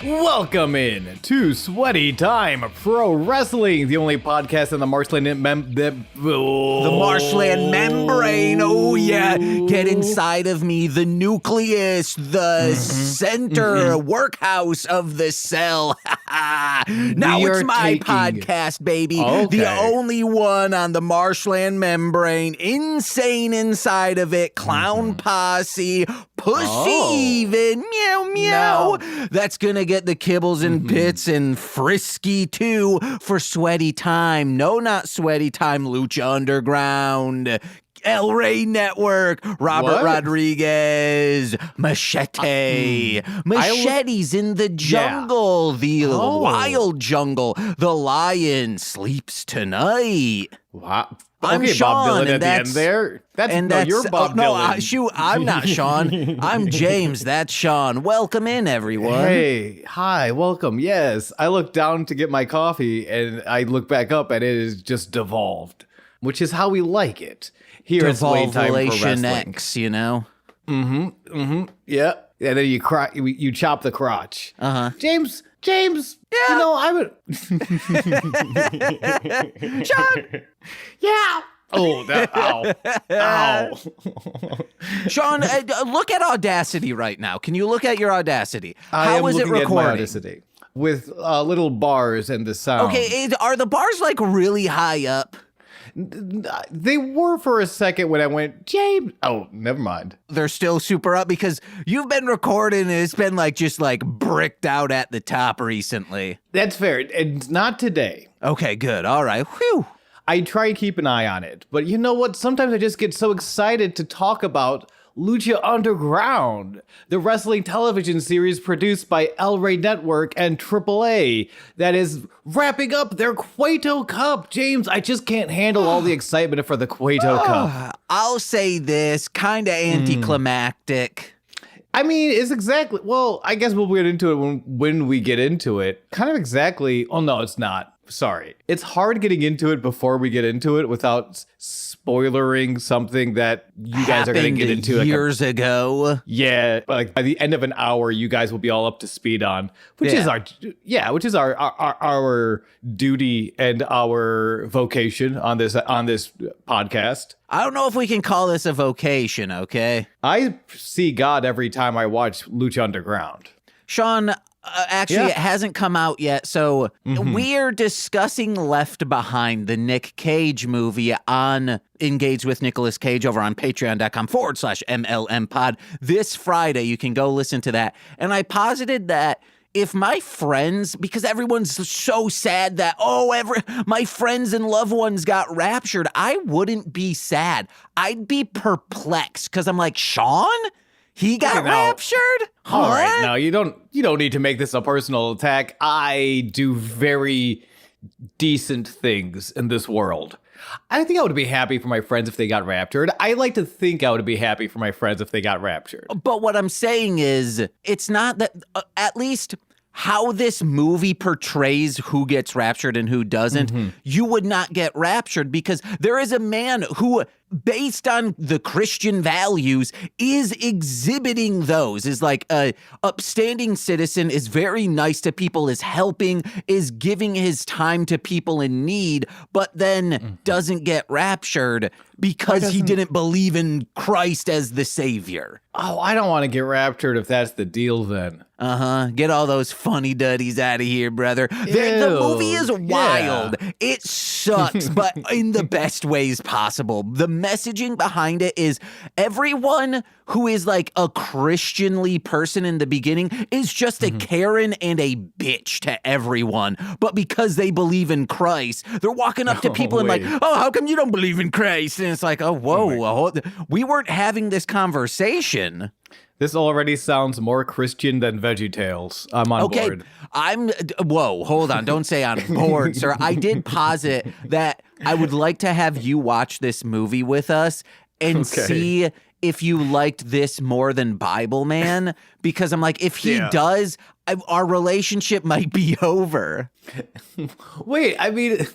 Welcome in to Sweaty Time Pro Wrestling, the only podcast in the Marshland the Marshland membrane. Oh yeah, get inside of me. The nucleus, the center workhouse of the cell. Now it's my podcast, baby. Okay. The only one on the Marshland membrane. Insane inside of it. Clown posse. Pussy even. Meow meow. No. That's gonna get the kibbles and bits and frisky too for Sweaty Time. No, not Sweaty Time. Lucha Underground. El Rey Network, Robert Rodriguez, Machete. Machetes in the jungle, the wild jungle. The lion sleeps tonight. Wow. I'm okay, Sean, Bob Dylan and at the end there. You're Bob Dylan. I'm not Sean. I'm James. That's Sean. Welcome in, everyone. Hey, hi, welcome. Yes, I looked down to get my coffee, and I look back up, and it is just devolved, which is how we like it here at Sweaty Time Pro Wrestling. X, you know? Yeah. And then you chop the crotch. James, Yeah. you know, I would... Sean! Yeah. Oh, ow. Sean, look at Audacity right now. Can you look at your Audacity? How is it recording? My Audacity with little bars and the sound. Okay, are the bars like really high up? They were for a second when I went, James. Oh, never mind. They're still super up because you've been recording and it's been just bricked out at the top recently. That's fair. And not today. Okay, good. All right. Whew. I try to keep an eye on it. But you know what? Sometimes I just get so excited to talk about Lucha Underground, the wrestling television series produced by El Rey Network and AAA that is wrapping up their Cueto Cup. James, I just can't handle all the excitement for the Cueto Cup. I'll say this, kind of anticlimactic. I mean, it's exactly, well, I guess we'll get into it when we get into it. Kind of exactly, oh no, it's not. Sorry. It's hard getting into it before we get into it without spoilering something that you guys are going to get into years ago. Yeah, by the end of an hour, you guys will be all up to speed on, which is our duty and our vocation on this podcast. I don't know if we can call this a vocation, okay? I see God every time I watch Lucha Underground. Sean, it hasn't come out yet, so we're discussing Left Behind, the Nick Cage movie on Engage with Nicolas Cage over on patreon.com/MLM pod. This Friday, you can go listen to that. And I posited that if my friends, because everyone's so sad that, my friends and loved ones got raptured, I wouldn't be sad. I'd be perplexed because I'm like, Sean? He got raptured? Huh? All right, now you don't need to make this a personal attack. I do very decent things in this world. I think I would be happy for my friends if they got raptured. I like to think I would be happy for my friends if they got raptured. But what I'm saying is, it's not that, at least how this movie portrays who gets raptured and who doesn't, you would not get raptured because there is a man who, based on the Christian values, is exhibiting those, is like a upstanding citizen, is very nice to people, is helping, is giving his time to people in need, but then doesn't get raptured because he didn't believe in Christ as the savior. Oh, I don't want to get raptured if that's the deal then. Get all those funny duddies out of here, brother. The movie is wild. Yeah. It sucks, but in the best ways possible. The messaging behind it is everyone who is like a Christianly person in the beginning is just a Karen and a bitch to everyone. But because they believe in Christ, they're walking up to people and like, how come you don't believe in Christ? And it's like, we weren't having this conversation. This already sounds more Christian than VeggieTales. I'm on board. Hold on. Don't say on board, sir. I did posit that I would like to have you watch this movie with us and see if you liked this more than Bible Man, because I'm like, if he does, our relationship might be over. Wait, I mean...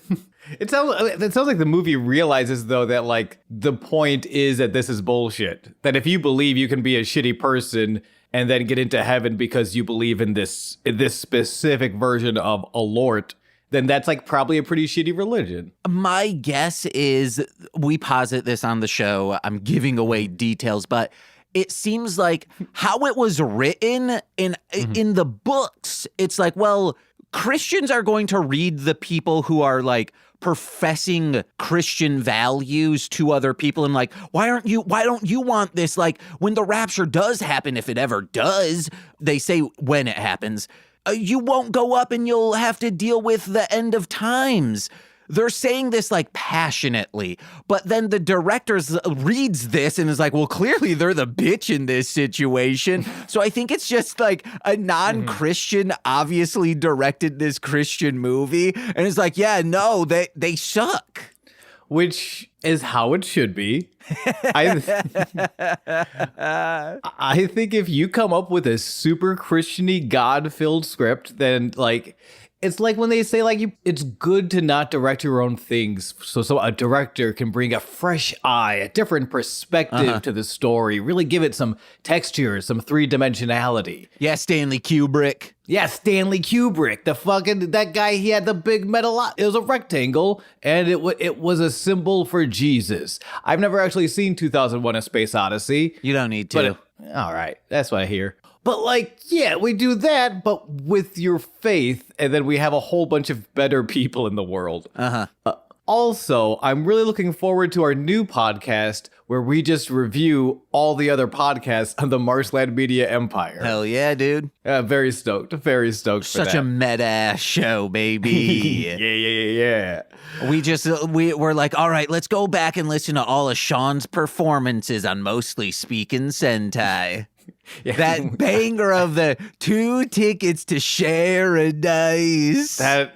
It sounds like the movie realizes, though, that, like, the point is that this is bullshit. That if you believe you can be a shitty person and then get into heaven because you believe in this specific version of a Lord, then that's like probably a pretty shitty religion. My guess is we posit this on the show. I'm giving away details, but it seems like how it was written in the books. It's like, well, Christians are going to read the people who are like professing Christian values to other people and like, why don't you want this? Like when the rapture does happen, if it ever does, they say when it happens, you won't go up and you'll have to deal with the end of times. They're saying this like passionately, but then the director reads this and is like, well, clearly they're the bitch in this situation. So I think it's just like a non-Christian obviously directed this Christian movie. And it's like, yeah, no, they suck. Which is how it should be. I think if you come up with a super Christian-y, God-filled script, then like... It's like when they say, like, it's good to not direct your own things so a director can bring a fresh eye, a different perspective to the story, really give it some texture, some three-dimensionality. Yeah, Stanley Kubrick. Yeah, Stanley Kubrick. That guy, he had the big metal, it was a rectangle, and it was a symbol for Jesus. I've never actually seen 2001: A Space Odyssey. You don't need to. All right, that's what I hear. But like, yeah, we do that, but with your faith, and then we have a whole bunch of better people in the world. Also, I'm really looking forward to our new podcast where we just review all the other podcasts on the Marshland Media Empire. Hell yeah, dude. Very stoked for that. Such a meta show, baby. Yeah. We're like, all right, let's go back and listen to all of Sean's performances on Mostly Speaking Sentai. Yeah. That banger of the 2 tickets to Paradise. I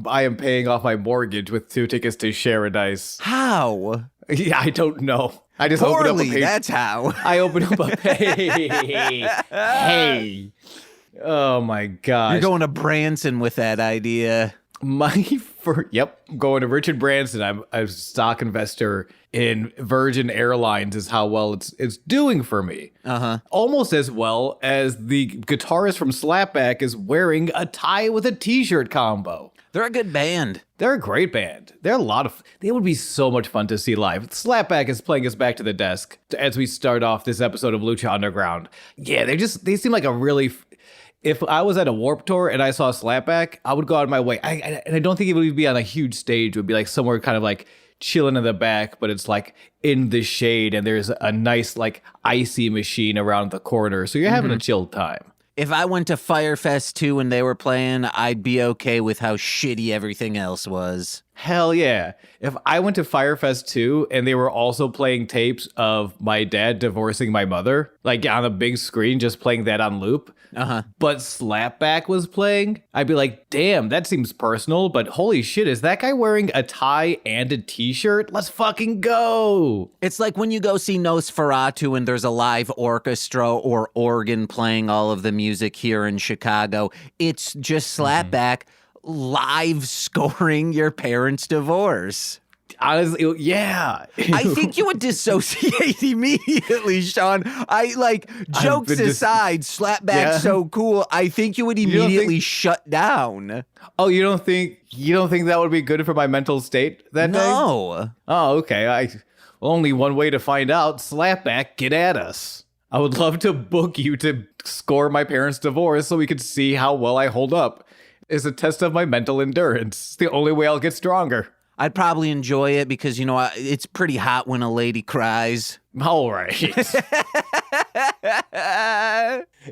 am paying off my mortgage with 2 tickets to Paradise. How? Yeah, I don't know. I just opened up a page. That's how. I opened up a hey. Oh my gosh. You're going to Branson with that idea. Going to Richard Branson. I'm a stock investor in Virgin Airlines is how well it's doing for me. Almost as well as the guitarist from Slapback is wearing a tie with a t-shirt combo. They're a good band. They're a great band. They would be so much fun to see live. Slapback is playing us back to the desk as we start off this episode of Lucha Underground. Yeah, they seem like a really... If I was at a Warped Tour and I saw Slapback, I would go out of my way. I don't think it would be on a huge stage. It would be like somewhere kind of like chilling in the back, but it's like in the shade and there's a nice like icy machine around the corner. So you're having a chill time. If I went to Firefest 2 and they were playing, I'd be okay with how shitty everything else was. Hell yeah. If I went to Firefest 2 and they were also playing tapes of my dad divorcing my mother, like on a big screen, just playing that on loop, but Slapback was playing, I'd be like, damn, that seems personal, but holy shit, is that guy wearing a tie and a t-shirt? Let's fucking go. It's like when you go see Nosferatu and there's a live orchestra or organ playing all of the music here in Chicago. It's just Slapback live scoring your parents' divorce. Honestly, yeah. I think you would dissociate immediately, Sean. Jokes aside, Slapback's so cool. I think you would immediately shut down. Oh, you don't think that would be good for my mental state that day? No. Oh, okay. Only one way to find out. Slapback, get at us. I would love to book you to score my parents' divorce so we could see how well I hold up. It's a test of my mental endurance. It's the only way I'll get stronger. I'd probably enjoy it because, it's pretty hot when a lady cries. All right. It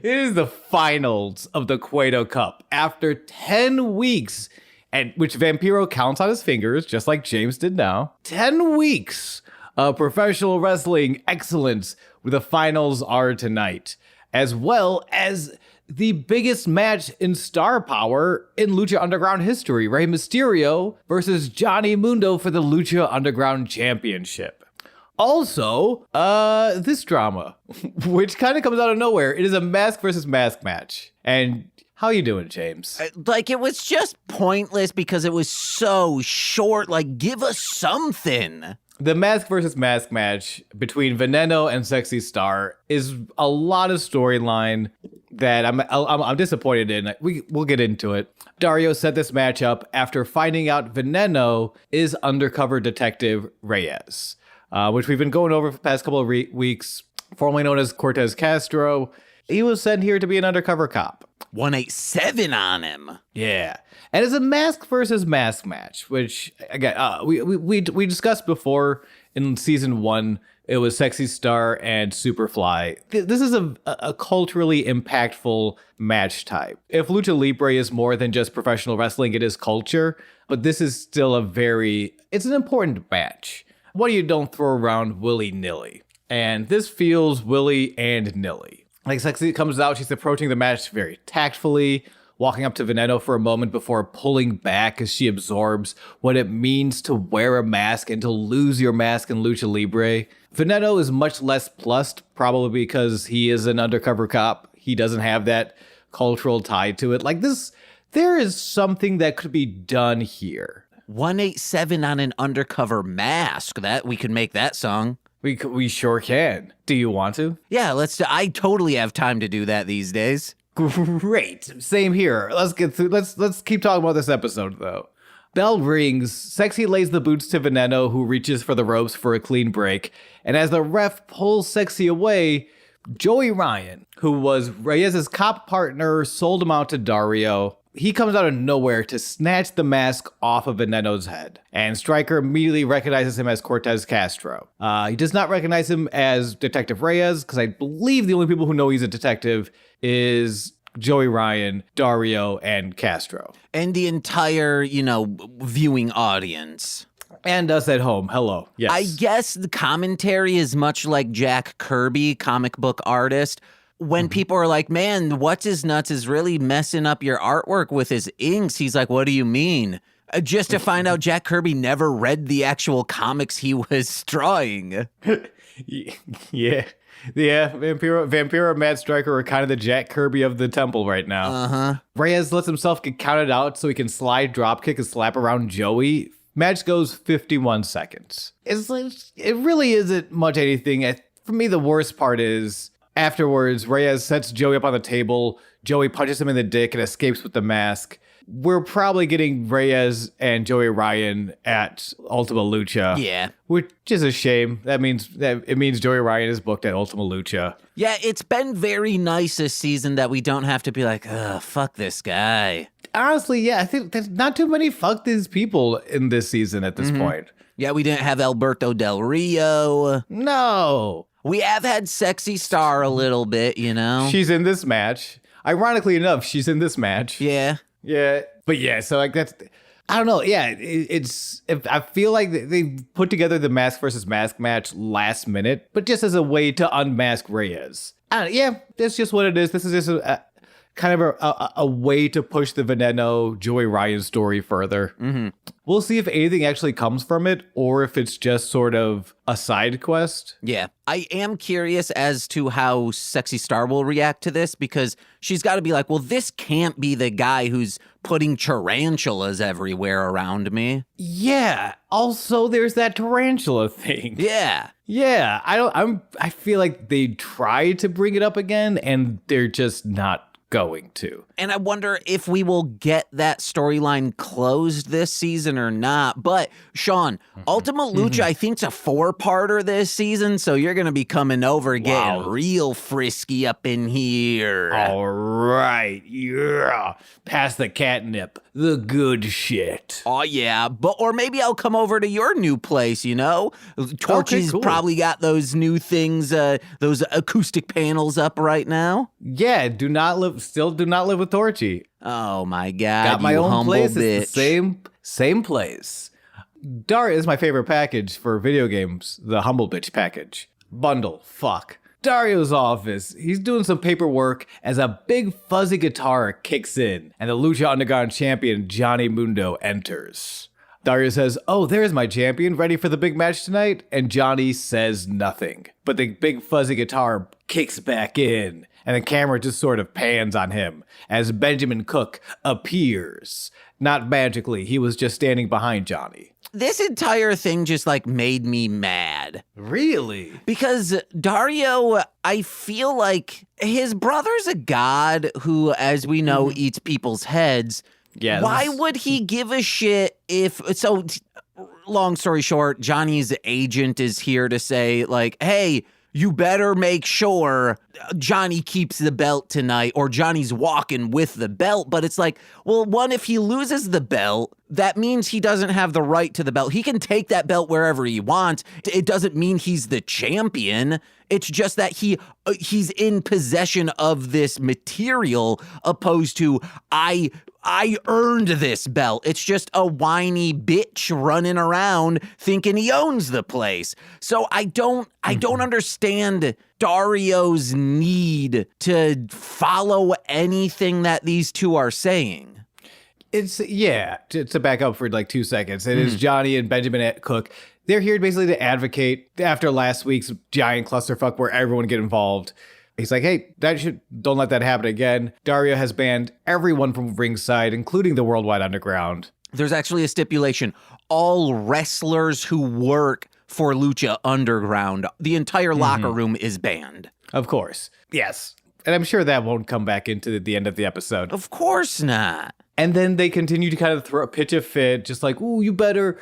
is the finals of the Cueto Cup. After 10 weeks, and which Vampiro counts on his fingers, just like James did now. 10 weeks of professional wrestling excellence, where the finals are tonight, as well as the biggest match in star power in Lucha Underground history, Rey Mysterio versus Johnny Mundo for the Lucha Underground Championship. Also, this drama, which kind of comes out of nowhere. It is a mask versus mask match. And how you doing, James? It was just pointless because it was so short. Give us something. The mask versus mask match between Veneno and Sexy Star is a lot of storyline that I'm disappointed in. We'll get into it. Dario set this match up after finding out Veneno is undercover detective Reyes, which we've been going over for the past couple of weeks, formerly known as Cortez Castro. He was sent here to be an undercover cop. 187 on him. Yeah. And it's a mask versus mask match, which, again, we discussed before in season 1. It was Sexy Star and Superfly. This is a culturally impactful match type. If Lucha Libre is more than just professional wrestling, it is culture. But this is still it's an important match. One you don't throw around willy-nilly. And this feels willy and nilly. Like, Sexy comes out, she's approaching the match very tactfully, walking up to Veneno for a moment before pulling back as she absorbs what it means to wear a mask and to lose your mask in Lucha Libre. Veneno is much less plussed, probably because he is an undercover cop. He doesn't have that cultural tie to it. Like this, there is something that could be done here. 187 on an undercover mask. That we could make that song. We sure can. Do you want to? Yeah, I totally have time to do that these days. Great. Same here. Let's get through. Let's keep talking about this episode, though. Bell rings. Sexy lays the boots to Veneno, who reaches for the ropes for a clean break. And as the ref pulls Sexy away, Joey Ryan, who was Reyes' cop partner, sold him out to Dario. He comes out of nowhere to snatch the mask off of Veneno's head. And Stryker immediately recognizes him as Cortez Castro. He does not recognize him as Detective Reyes, because I believe the only people who know he's a detective is Joey Ryan, Dario, and Castro. And the entire, viewing audience. And us at home. Hello. Yes. I guess the commentary is much like Jack Kirby, comic book artist. When people are like, man, What's His Nuts is really messing up your artwork with his inks. He's like, what do you mean? Just to find out Jack Kirby never read the actual comics he was drawing. Yeah. Vampiro and Matt Stryker are kind of the Jack Kirby of the temple right now. Uh-huh. Reyes lets himself get counted out so he can slide, dropkick, and slap around Joey. Match goes 51 seconds. It really isn't much anything. For me, the worst part is afterwards, Reyes sets Joey up on the table. Joey punches him in the dick and escapes with the mask. We're probably getting Reyes and Joey Ryan at Ultima Lucha. Yeah. Which is a shame. It means Joey Ryan is booked at Ultima Lucha. Yeah, it's been very nice this season that we don't have to be like, ugh, fuck this guy. Honestly, yeah, I think there's not too many fuck these people in this season at this point. Yeah, we didn't have Alberto Del Rio. No. We have had Sexy Star a little bit, She's in this match. Ironically enough, she's in this match. Yeah. Yeah. But yeah, so like that's, I don't know. Yeah, I feel like they put together the mask versus mask match last minute, but just as a way to unmask Reyes. Yeah, that's just what it is. This is just kind of a way to push the Veneno Joey Ryan story further. Mm-hmm. We'll see if anything actually comes from it or if it's just sort of a side quest. Yeah. I am curious as to how Sexy Star will react to this because she's got to be like, well, this can't be the guy who's putting tarantulas everywhere around me. Yeah. Also, there's that tarantula thing. Yeah. Yeah. I feel like they tried to bring it up again and they're just not going to. And I wonder if we will get that storyline closed this season or not. But Sean, Ultima Lucha, I think it's a 4-parter this season, so you're going to be coming over getting real frisky up in here. All right. Yeah. Pass the catnip. The good shit. Oh, yeah. Or maybe I'll come over to your new place, Torchy's probably got those new things, those acoustic panels up right now. Yeah, still do not live with Torchy. Oh my God. Got my own place. Bitch. It's the same place. Daria is my favorite package for video games, the Humble Bitch package. Bundle. Fuck. Dario's office. He's doing some paperwork as a big fuzzy guitar kicks in and the Lucha Underground champion Johnny Mundo enters. Dario says, "Oh, there's my champion, ready for the big match tonight?" And Johnny says nothing. But the big fuzzy guitar kicks back in, and the camera just sort of pans on him as Benjamin Cook appears. not magically. He was just standing behind Johnny. This entire thing just like made me mad. Really? Because Dario, I feel like his brother's a god who, as we know, eats people's heads. Yeah. Why would he give a shit if... So, long story short, Johnny's agent is here to say, like, hey, you better make sure Johnny keeps the belt tonight, or Johnny's walking with the belt. But it's like, well, one, if he loses the belt, that means he doesn't have the right to the belt. He can take that belt wherever he wants. It doesn't mean he's the champion. It's just that he's in possession of this material, opposed to I earned this belt. It's just a whiny bitch running around thinking he owns the place. So I don't understand Dario's need to follow anything that these two are saying. It's, to back up for like 2 seconds. It is Johnny and Benjamin Cook. They're here basically to advocate after last week's giant clusterfuck where everyone get involved. He's like, hey, don't let that happen again. Dario has banned everyone from ringside, including the Worldwide Underground. There's actually a stipulation. All wrestlers who work for Lucha Underground, the entire locker room is banned. Of course. Yes. And I'm sure that won't come back into the end of the episode. Of course not. And then they continue to kind of pitch a fit, just like, ooh, you better.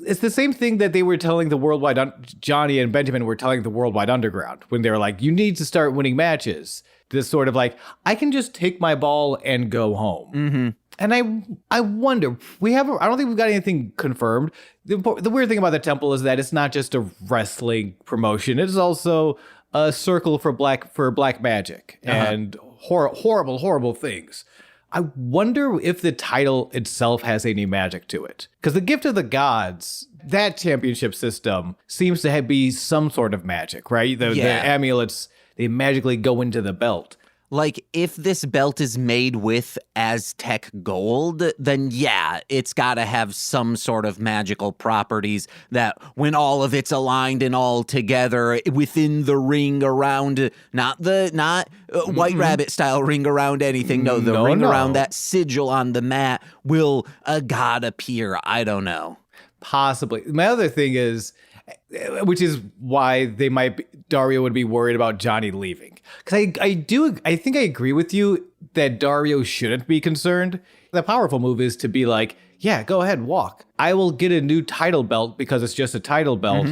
It's the same thing that they were telling the Worldwide, Johnny and Benjamin were telling the Worldwide Underground when they were like, you need to start winning matches. This sort of like, I can just take my ball and go home. Mm-hmm. And I wonder, I don't think we've got anything confirmed. The weird thing about the Temple is that it's not just a wrestling promotion. It is also a circle for black magic and horrible, horrible things. I wonder if the title itself has any magic to it. Because the Gift of the Gods, that championship system seems to be some sort of magic, right? The amulets, they magically go into the belt. Like, if this belt is made with Aztec gold, then yeah, it's got to have some sort of magical properties that when all of it's aligned and all together within the ring around, not White Rabbit style ring around anything. No, the ring around that sigil on the mat will a god appear. I don't know. Possibly. My other thing is, which is why Dario would be worried about Johnny leaving. Because I think I agree with you that Dario shouldn't be concerned. The powerful move is to be like, yeah, go ahead, walk. I will get a new title belt because it's just a title belt.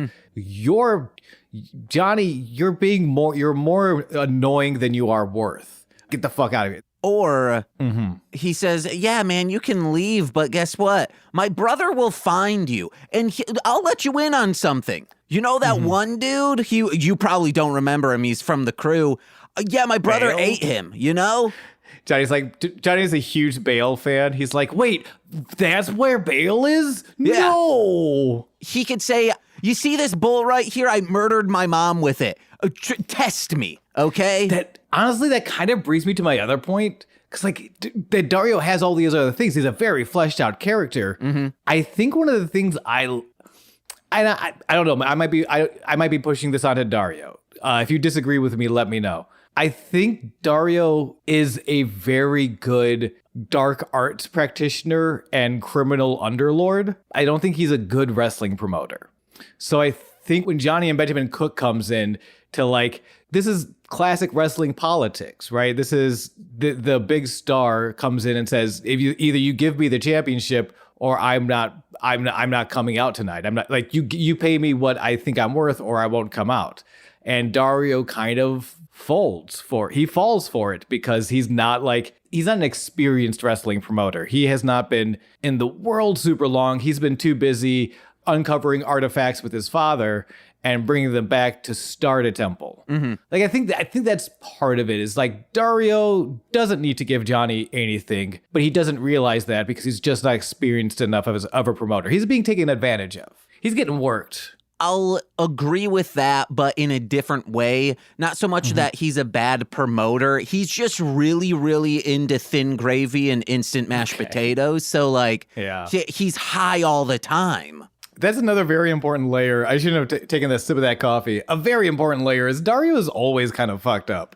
Johnny, you're more annoying than you are worth. Get the fuck out of it. Or he says, yeah, man, you can leave, but guess what? My brother will find you, and I'll let you in on something. You know that one dude? You probably don't remember him. He's from the crew. Yeah, my brother ate him, you know? Johnny's a huge Bale fan. He's like, wait, that's where Bale is? Yeah. No. He could say, you see this bull right here? I murdered my mom with it. Test me, okay? Honestly, that kind of brings me to my other point. Because, that Dario has all these other things. He's a very fleshed out character. I think one of the things I don't know. I might be pushing this onto Dario. If you disagree with me, let me know. I think Dario is a very good dark arts practitioner and criminal underlord. I don't think he's a good wrestling promoter. So I think when Johnny and Benjamin Cook comes in to this is classic wrestling politics, right? This is the big star comes in and says, if you give me the championship or I'm not coming out tonight. I'm not you pay me what I think I'm worth or I won't come out. And Dario kind of falls for it because he's not an experienced wrestling promoter. He has not been in the world super long. He's been too busy uncovering artifacts with his father and bringing them back to start a temple. I think that's part of it is Dario doesn't need to give Johnny anything, but he doesn't realize that because he's just not experienced enough of a promoter. He's being taken advantage of. He's getting worked. I'll agree with that, but in a different way. Not so much that he's a bad promoter. He's just really, really into thin gravy and instant mashed potatoes. So he's high all the time. That's another very important layer. I shouldn't have taken a sip of that coffee. A very important layer is Dario is always kind of fucked up.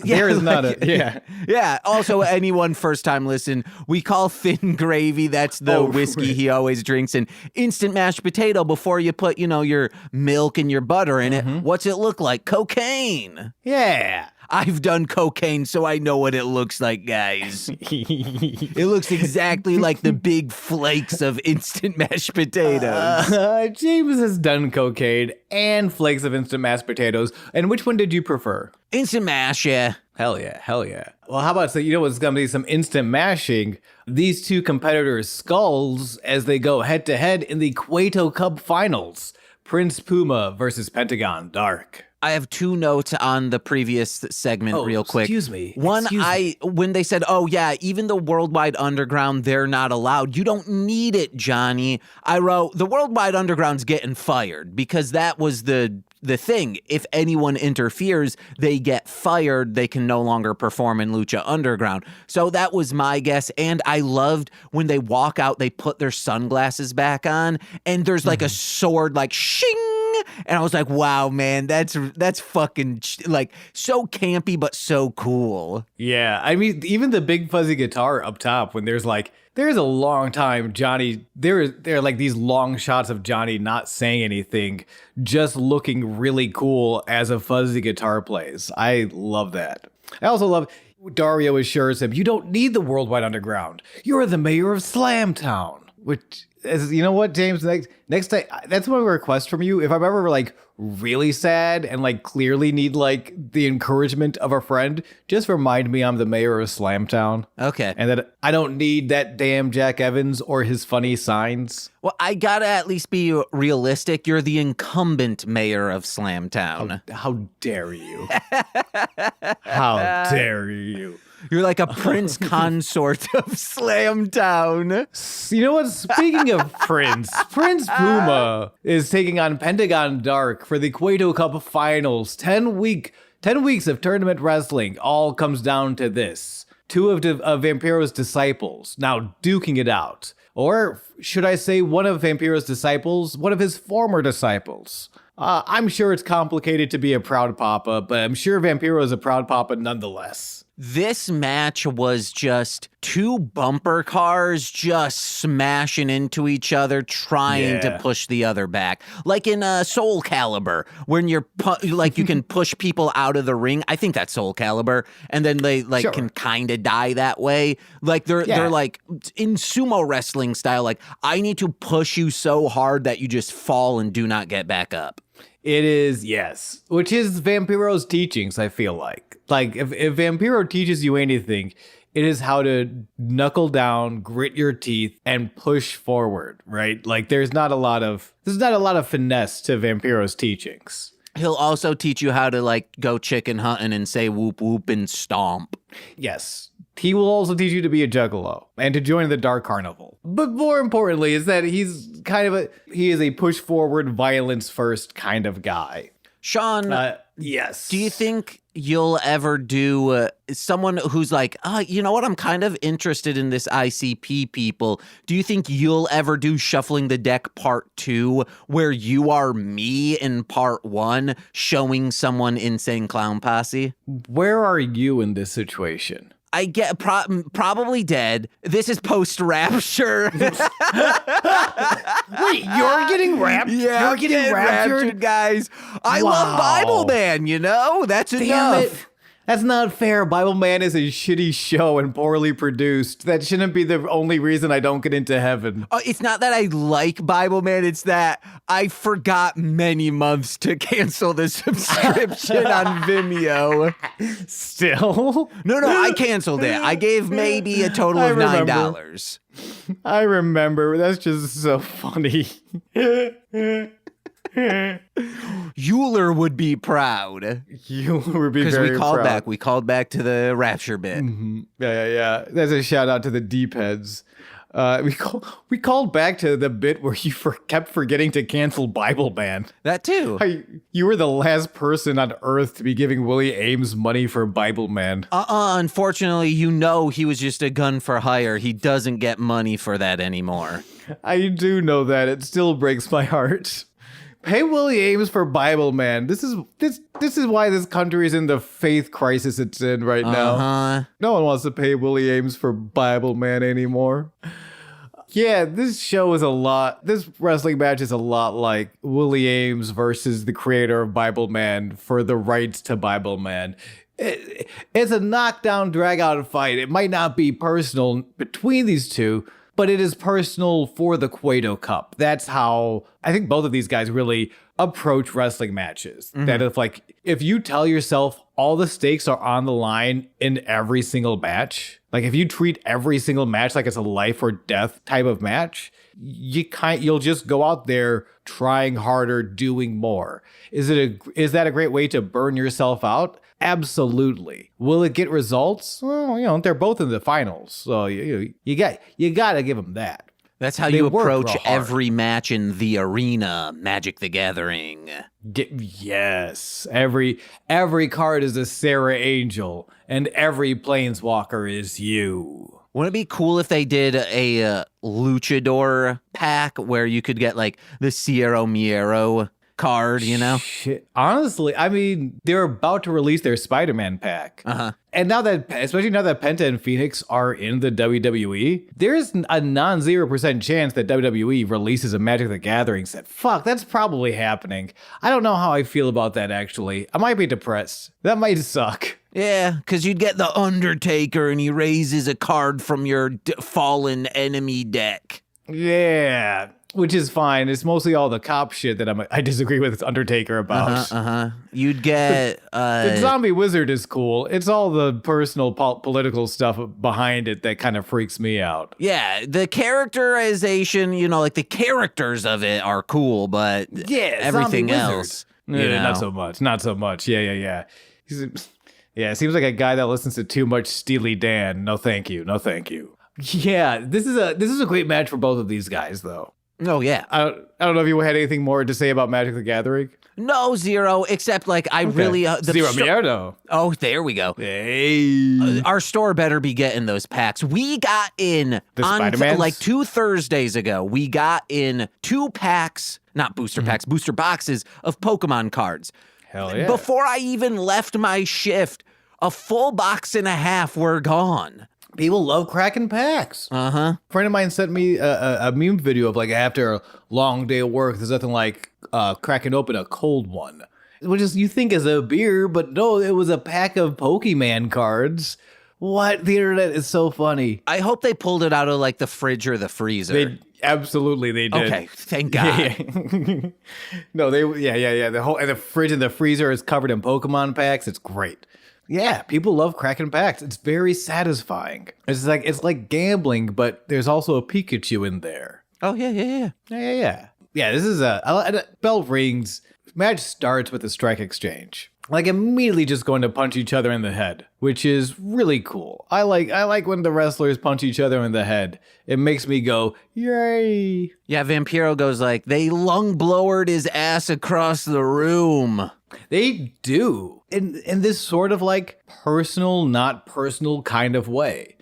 There is not a Yeah. Also, anyone first time listen, we call thin gravy. That's the whiskey he always drinks. And instant mashed potato before you put, your milk and your butter in it. What's it look like? Cocaine. Yeah. I've done cocaine, so I know what it looks like, guys. It looks exactly like the big flakes of instant mashed potatoes. James has done cocaine and flakes of instant mashed potatoes. And which one did you prefer? Instant mash, yeah. Hell yeah. Well, how about, what's going to be some instant mashing? These two competitors' skulls as they go head to head in the Cueto Cup finals. Prince Puma versus Pentagon Dark. I have two notes on the previous segment real quick. Excuse me. One, when they said, even the Worldwide Underground, they're not allowed. You don't need it, Johnny. I wrote, the Worldwide Underground's getting fired because that was the thing. If anyone interferes, they get fired. They can no longer perform in Lucha Underground. So that was my guess. And I loved when they walk out, they put their sunglasses back on and there's like a sword like shing. And I was like, wow, man, that's fucking like so campy, but so cool. Yeah. I mean, even the big fuzzy guitar up top when there's a long time Johnny, there are like these long shots of Johnny not saying anything, just looking really cool as a fuzzy guitar plays. I love that. I also love Dario assures him, you don't need the Worldwide Underground. You're the mayor of Slamtown, which is, you know what, James, next time, that's one request from you. If I'm ever really sad and clearly need the encouragement of a friend, just remind me I'm the mayor of Slamtown. Okay. And that I don't need that damn Jack Evans or his funny signs. Well, I gotta at least be realistic. You're the incumbent mayor of Slamtown. How dare you? How dare you? You're like a prince consort of Slamtown. You know what? Speaking of Prince Puma is taking on Pentagon Dark for the Cueto Cup finals. 10 weeks of tournament wrestling. All comes down to this. Two of Vampiro's disciples now duking it out. Or should I say one of Vampiro's disciples, one of his former disciples. I'm sure it's complicated to be a proud papa, but I'm sure Vampiro is a proud papa nonetheless. This match was just two bumper cars just smashing into each other, trying to push the other back. Like in Soul Calibur, when you can push people out of the ring. I think that's Soul Calibur. And then they can kind of die that way. They're like in sumo wrestling style. I need to push you so hard that you just fall and do not get back up. It is, yes. Which is Vampiro's teachings, I feel like. If Vampiro teaches you anything, it is how to knuckle down, grit your teeth, and push forward, right? There's not a lot of finesse to Vampiro's teachings. He'll also teach you how to go chicken hunting and say whoop whoop and stomp. Yes. He will also teach you to be a juggalo and to join the Dark Carnival. But more importantly is that he is a push forward, violence first kind of guy. Sean, yes. Do you think you'll ever do someone who's you know what? I'm kind of interested in this ICP people. Do you think you'll ever do Shuffling the Deck Part 2 where you are me in Part 1 showing someone Insane Clown Posse? Where are you in this situation? I get probably dead. This is post-rapture. Wait, you're getting raptured? Yeah, you're getting raptured, guys. I love Bible Man, That's enough. Damn it. That's not fair. Bible Man is a shitty show and poorly produced. That shouldn't be the only reason I don't get into heaven. It's not that I like Bible Man. It's that I forgot many months to cancel the subscription on Vimeo. Still? No, I canceled it. I gave maybe a total of $9. I remember. That's just so funny. Euler would be proud. Euler would be very proud. We called back to the rapture bit. Mm-hmm. Yeah. That's a shout out to the deep heads. We called back to the bit where you kept forgetting to cancel Bible Man. That too. You were the last person on Earth to be giving Willie Ames money for Bible Man. Unfortunately, he was just a gun for hire. He doesn't get money for that anymore. I do know that. It still breaks my heart. Pay Willie Ames for Bible Man. This is why this country is in the faith crisis it's in right now. No one wants to pay Willie Ames for Bible Man anymore. Yeah, this show is this wrestling match is a lot like Willie Ames versus the creator of Bible Man for the rights to Bible Man. It's a knockdown, drag-out fight. It might not be personal between these two, but it is personal for the Cueto Cup. That's how I think both of these guys really approach wrestling matches. Mm-hmm. That if you tell yourself all the stakes are on the line in every single match, like if you treat every single match like it's a life or death type of match, you'll just go out there trying harder, doing more. Is that a great way to burn yourself out? Absolutely. Will it get results? Well, they're both in the finals, so you got to give them that. That's how you approach every match in the arena, Magic the Gathering. Yes. Every card is a Sarah Angel, and every planeswalker is you. Wouldn't it be cool if they did a luchador pack where you could get like the Cierro Miero card, Shit. Honestly, I mean, they're about to release their Spider-Man pack. And especially now that Penta and Phoenix are in the WWE, there's a non-0% chance that WWE releases a Magic the Gathering set. Fuck, that's probably happening. I don't know how I feel about that, actually. I might be depressed. That might suck. Yeah, because you'd get the Undertaker and he raises a card from your fallen enemy deck. Yeah. Which is fine. It's mostly all the cop shit that I disagree with Undertaker about. You'd get... the Zombie Wizard is cool. It's all the personal political stuff behind it that kind of freaks me out. Yeah, the characterization, like the characters of it are cool, but everything else... Not so much. Not so much. Yeah. It seems like a guy that listens to too much Steely Dan. No, thank you. Yeah, this is a great match for both of these guys, though. Oh, yeah. I don't know if you had anything more to say about Magic the Gathering. No, zero, except really... Zero Mierdo. Oh, there we go. Hey. Our store better be getting those packs. We got in... The Spider-Mans? 2 Thursdays ago, we got in 2 packs, not booster packs, booster boxes of Pokemon cards. Hell yeah. Before I even left my shift, a full box and a half were gone. People love cracking packs. A friend of mine sent me a meme video of after a long day of work, there's nothing like cracking open a cold one. Which is you think is a beer, but no, it was a pack of Pokemon cards. What? The internet is so funny. I hope they pulled it out of the fridge or the freezer. Absolutely, they did. Okay, thank God. Yeah. No, the fridge and the freezer is covered in Pokemon packs. It's great. Yeah, people love cracking packs. It's very satisfying. It's like gambling, but there's also a Pikachu in there. Oh yeah. Yeah, this is bell rings. Match starts with a strike exchange. Immediately just going to punch each other in the head, which is really cool. I like when the wrestlers punch each other in the head. It makes me go, yay. Yeah, Vampiro goes they lung blowered his ass across the room. They do. In this sort of personal, not personal kind of way.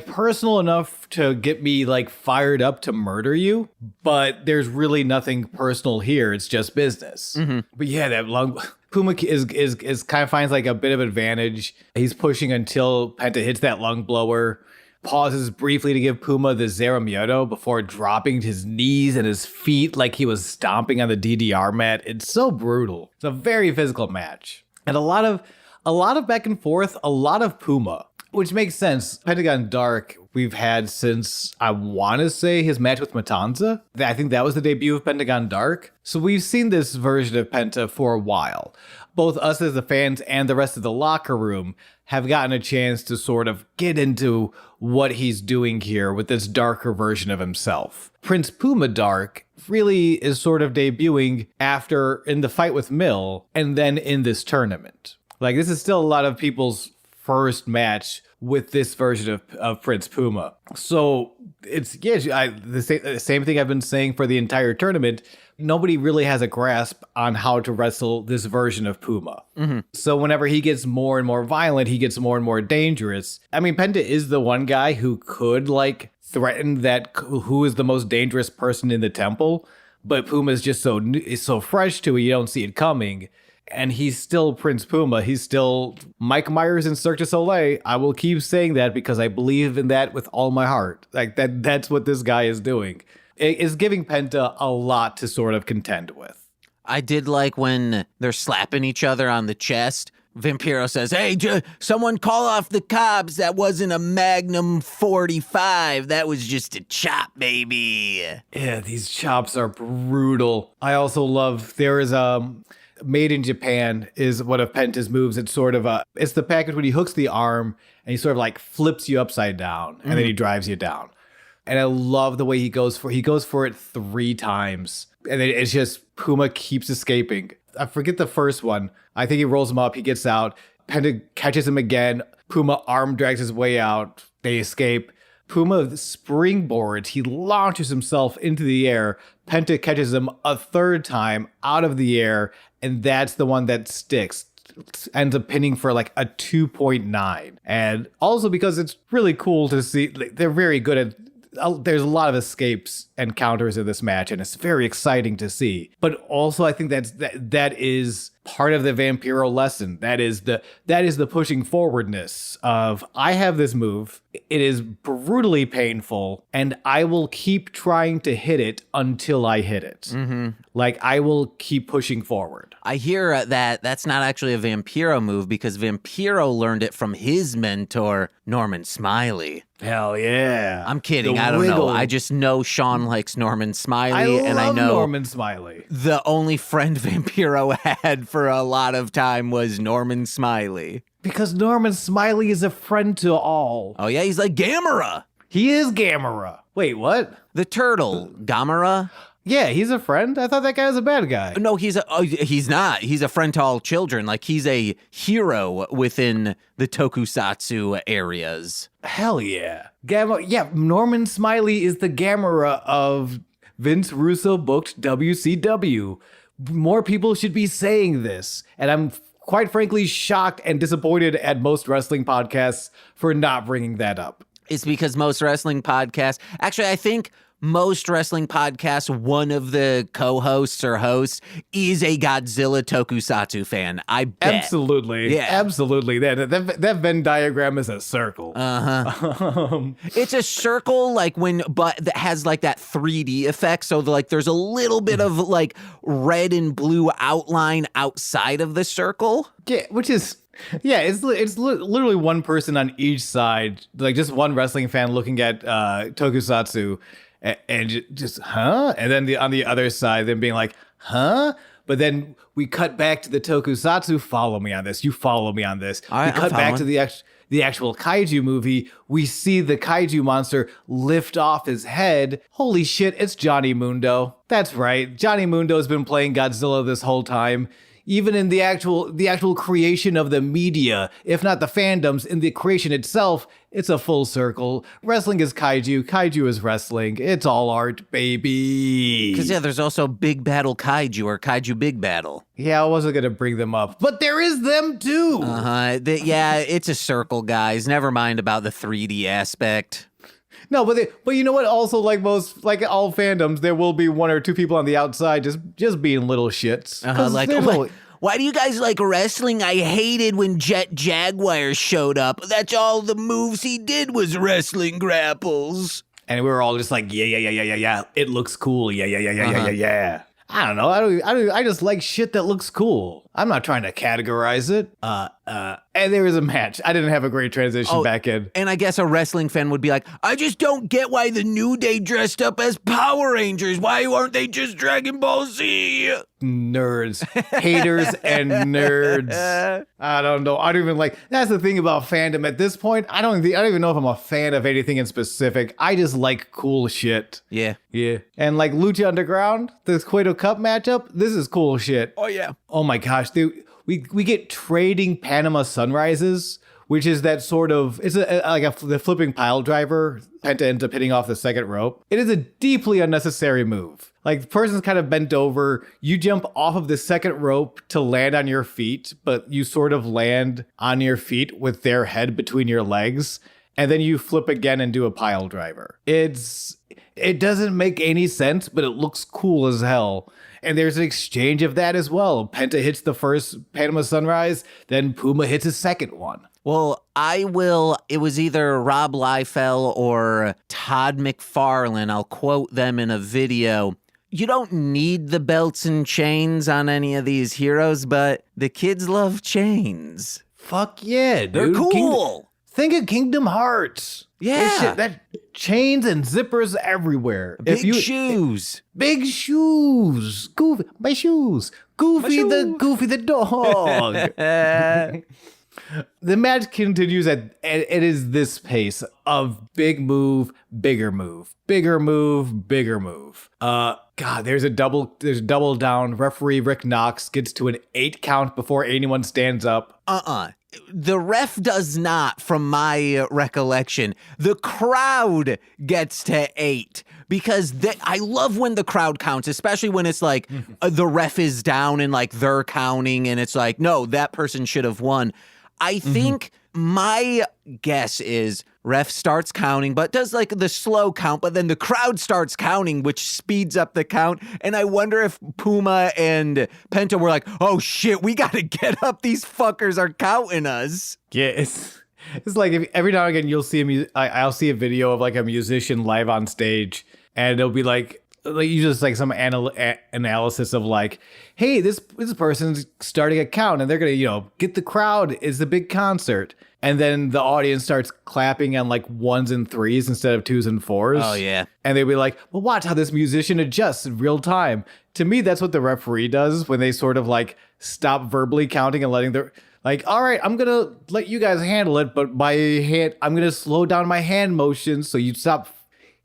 Personal enough to get me fired up to murder you, but there's really nothing personal here. It's just business. But yeah, that lung... Puma is kind of finds a bit of advantage. He's pushing until Penta hits that lung blower, pauses briefly to give Puma the Zero before dropping to his knees and his feet like he was stomping on the DDR mat. It's so brutal. It's a very physical match. And a lot of back and forth, a lot of Puma, which makes sense. Pentagon Dark we've had since, I want to say, his match with Matanza. I think that was the debut of Pentagon Dark. So we've seen this version of Penta for a while. Both us as the fans and the rest of the locker room have gotten a chance to sort of get into what he's doing here with this darker version of himself. Prince Puma Dark really is sort of debuting after in the fight with Mill and then in this tournament. This is still a lot of people's first match with this version of Prince Puma. So it's the same thing I've been saying for the entire tournament. Nobody really has a grasp on how to wrestle this version of Puma. Mm-hmm. So whenever he gets more and more violent, he gets more and more dangerous. I mean, Penta is the one guy who could like threaten that who is the most dangerous person in the temple, but Puma is just so fresh to it, you don't see it coming. And he's still Prince Puma. He's still Mike Myers in Cirque du Soleil. I will keep saying that because I believe in that with all my heart. Like that's what this guy is doing. It is giving Penta a lot to sort of contend with. I did like when they're slapping each other on the chest. Vampiro says, hey, someone call off the cops. That wasn't a Magnum 45. That was just a chop, baby. Yeah, these chops are brutal. I also love, there is Made in Japan is one of Penta's moves. It's sort of it's the package when he hooks the arm and he sort of like flips you upside down and then he drives you down. And I love the way he goes for it 3 times. And it's just Puma keeps escaping. I forget the first one. I think he rolls him up. He gets out. Penta catches him again. Puma arm drags his way out. They escape. Puma springboards. He launches himself into the air. Penta catches him a 3rd time out of the air. And that's the one that sticks. Ends up pinning for like a 2.9. And also because it's really cool to see. Like, they're very good at. There's a lot of escapes and counters in this match, and it's very exciting to see. But also, I think that is part of the Vampiro lesson. That is the pushing forwardness of I have this move. It is brutally painful, and I will keep trying to hit it until I hit it. Mm-hmm. Like I will keep pushing forward. I hear that's not actually a Vampiro move because Vampiro learned it from his mentor, Norman Smiley. Hell yeah. I'm kidding. I don't know. I just know Sean likes Norman Smiley. I love Norman Smiley. The only friend Vampiro had for a lot of time was Norman Smiley. Because Norman Smiley is a friend to all. Oh, yeah? He's like Gamera. He is Gamera. Wait, what? The turtle. Gamera? Yeah, he's a friend? I thought that guy was a bad guy. No, he's not. He's a friend to all children. Like, he's a hero within the tokusatsu areas. Hell yeah. Norman Smiley is the Gamera of Vince Russo booked WCW. More people should be saying this. And I'm quite frankly shocked and disappointed at most wrestling podcasts for not bringing that up. It's because most wrestling podcasts... Actually, I think... most wrestling podcasts, one of the co-hosts or hosts is a Godzilla tokusatsu fan. I bet. Absolutely. Yeah. Absolutely. That Venn diagram is a circle. Uh-huh. It's a circle but that has like that 3D effect. So there's a little bit of like red and blue outline outside of the circle. Yeah, which is... Yeah, it's literally one person on each side, like just one wrestling fan looking at tokusatsu and just, huh? And then on the other side, them being like, huh? But then we cut back to the tokusatsu. Follow me on this. You follow me on this. All right, we cut back to the actual kaiju movie. We see the kaiju monster lift off his head. Holy shit, it's Johnny Mundo. That's right. Johnny Mundo's been playing Godzilla this whole time. Even in the actual creation of the media, if not the fandoms, in the creation itself, it's a full circle. Wrestling is kaiju. Kaiju is wrestling. It's all art, baby. Because, there's also Big Battle Kaiju or Kaiju Big Battle. Yeah, I wasn't going to bring them up. But there is them, too. Uh-huh. It's a circle, guys. Never mind about the 3D aspect. No, but you know what? Also, like all fandoms, there will be 1 or 2 people on the outside just being little shits. Why do you guys like wrestling? I hated when Jet Jaguar showed up. That's all the moves he did was wrestling grapples. And we were all just like, yeah. It looks cool. Yeah. I don't know. I just like shit that looks cool. I'm not trying to categorize it. And there was a match. I didn't have a great transition back in. And I guess a wrestling fan would be like, I just don't get why the New Day dressed up as Power Rangers. Why aren't they just Dragon Ball Z? Nerds. Haters and nerds. I don't know. I don't even like... That's the thing about fandom at this point. I don't even know if I'm a fan of anything in specific. I just like cool shit. Yeah. And like Lucha Underground, this Cueto Cup matchup, this is cool shit. Oh, yeah. Oh my gosh, dude. We get trading Panama Sunrises which is that sort of, the flipping pile driver. Penta ends up hitting off the second rope. It is a deeply unnecessary move. Like, the person's kind of bent over. You jump off of the second rope to land on your feet, but you sort of land on your feet with their head between your legs. And then you flip again and do a pile driver. It doesn't make any sense, but it looks cool as hell. And there's an exchange of that as well. Penta hits the first Panama Sunrise, then Puma hits his second one. Well, it was either Rob Liefeld or Todd McFarlane. I'll quote them in a video. You don't need the belts and chains on any of these heroes, but the kids love chains. Fuck yeah, dude. They're cool. Think of Kingdom Hearts. Yeah. That chains and zippers everywhere. Big shoes. Big shoes. Goofy. My shoes. Goofy the dog. The match continues it is this pace of big move, bigger move, bigger move, bigger move. God, there's a double down. Referee Rick Knox gets to an 8 count before anyone stands up. The ref does not, from my recollection. The crowd gets to 8 because I love when the crowd counts, especially when it's like the ref is down and like they're counting and it's like, no, that person should have won. I think my guess is ref starts counting, but does like the slow count, but then the crowd starts counting, which speeds up the count. And I wonder if Puma and Penta were like, oh shit, we got to get up. These fuckers are counting us. Yeah, it's like every now and again you'll see I'll see a video of like a musician live on stage and it'll be like you just like some analysis of like, hey, this person's starting a count and they're gonna get the crowd. It's a big concert, and then the audience starts clapping on like 1s and 3s instead of 2s and 4s. Oh yeah, and they'd be like, well, watch how this musician adjusts in real time. To me, that's what the referee does when they sort of like stop verbally counting and letting their like, all right, I'm gonna let you guys handle it, but I'm gonna slow down my hand motions so you stop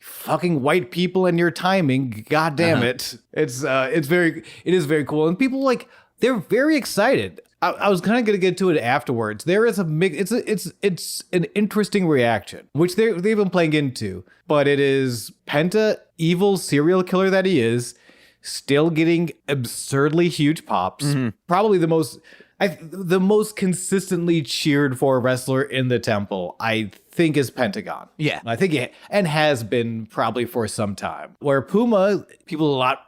fucking white people and your timing. God damn it. It is very cool. And people they're very excited. I was kind of going to get to it afterwards. There is a mix. It's an interesting reaction, which they've been playing into, but it is Penta, evil serial killer that he is, still getting absurdly huge pops. Probably the most consistently cheered for wrestler in the temple, I think, is Pentagon. Yeah. I think and has been probably for some time. Where Puma, people a lot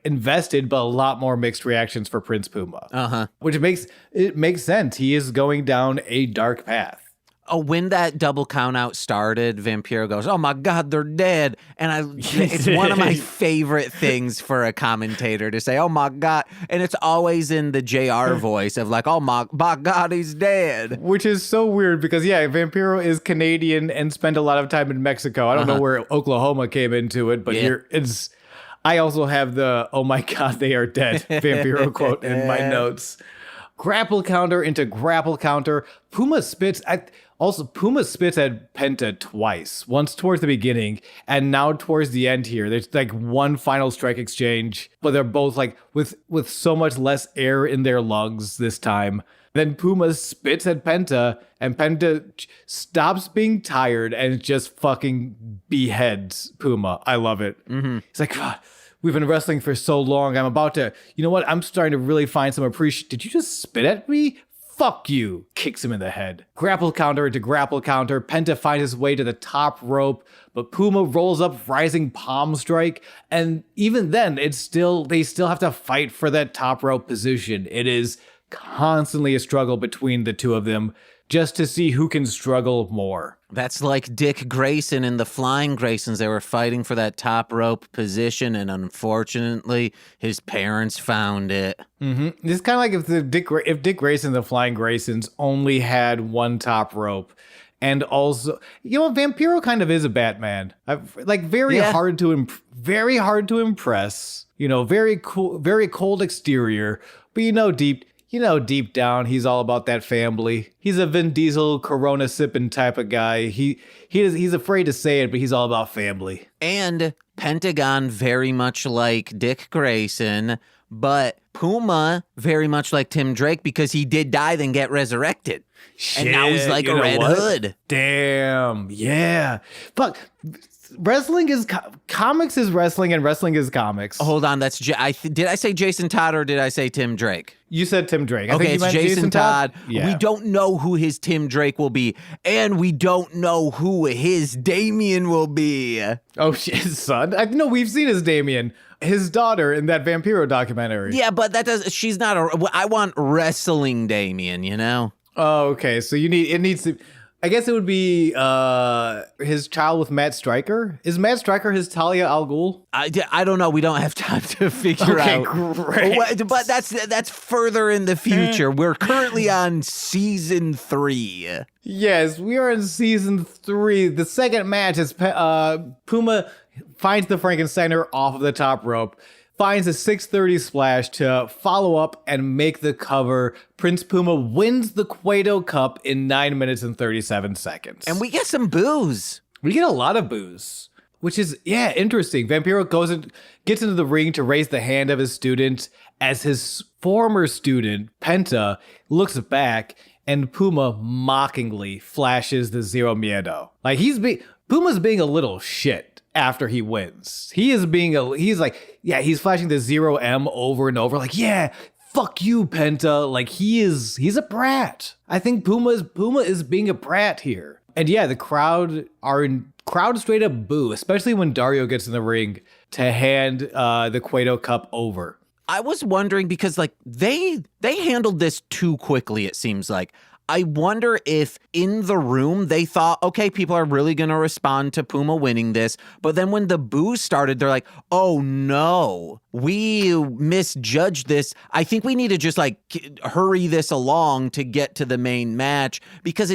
invested, but a lot more mixed reactions for Prince Puma. Which makes sense. He is going down a dark path. Oh, when that double count out started, Vampiro goes, oh my God, they're dead. And it's one of my favorite things for a commentator to say, oh my God. And it's always in the JR voice of like, oh my God, he's dead. Which is so weird because, yeah, Vampiro is Canadian and spent a lot of time in Mexico. I don't know where Oklahoma came into it, but I also have the, oh my God, they are dead Vampiro quote in my notes. Grapple counter into grapple counter. Puma spits at Penta twice. Once towards the beginning and now towards the end here. There's like one final strike exchange, but they're both like with so much less air in their lungs this time. Then Puma spits at Penta and Penta stops being tired and just fucking beheads Puma. I love it. He's like, God, we've been wrestling for so long. I'm about to, you know what? I'm starting to really find some appreciation. Did you just spit at me? Fuck you. Kicks him in the head. Grapple counter into grapple counter. Penta finds his way to the top rope, but Puma rolls up rising palm strike. And even then, they still have to fight for that top rope position. It is constantly a struggle between the two of them just to see who can struggle more. That's like Dick Grayson and the Flying Graysons. They were fighting for that top rope position, and unfortunately, his parents found it. It's kind of like if Dick Grayson and the Flying Graysons only had one top rope. And also, Vampiro kind of is a Batman. Very hard to impress. Very cool, very cold exterior, but deep down, he's all about that family. He's a Vin Diesel, Corona sipping type of guy. He's afraid to say it, but he's all about family. And Pentagon, very much like Dick Grayson, but Puma, very much like Tim Drake, because he did die, then get resurrected. And now he's like a Red Hood. Damn. Yeah. Fuck. Wrestling is comics is wrestling and wrestling is comics. Hold on, that's did I say Jason Todd or did I say Tim Drake? You said Tim Drake. I okay, think you it's meant Jason Todd. Yeah. We don't know who his Tim Drake will be, and we don't know who his Damien will be. Oh, his son? No, we've seen his Damien. His daughter in that Vampiro documentary. Yeah, but she's not I want wrestling Damien, you know? Oh, okay. So it needs to, I guess it would be his child with Matt Stryker. Is Matt Stryker his Talia al Ghul? I don't know. We don't have time to figure out. Okay, great. But that's further in the future. We're currently on season 3. Yes, we are in season 3. The second match is Puma finds the Frankensteiner off of the top rope, finds a 630 splash to follow up and make the cover. Prince Puma wins the Cueto Cup in 9 minutes and 37 seconds. And we get some boos. We get a lot of boos, which is, interesting. Vampiro gets into the ring to raise the hand of his student as his former student, Penta, looks back and Puma mockingly flashes the Zero Miedo. Like Puma's being a little shit. After he wins, he's flashing the 0M over and over, like, yeah, fuck you, Penta. Like he's a brat. I think Puma is being a brat here. And yeah, the crowd straight up boo, especially when Dario gets in the ring to hand the Cueto Cup over. I was wondering because like they handled this too quickly, it seems like. I wonder if in the room they thought, okay, people are really going to respond to Puma winning this. But then when the boos started, they're like, oh no, we misjudged this. I think we need to just like hurry this along to get to the main match because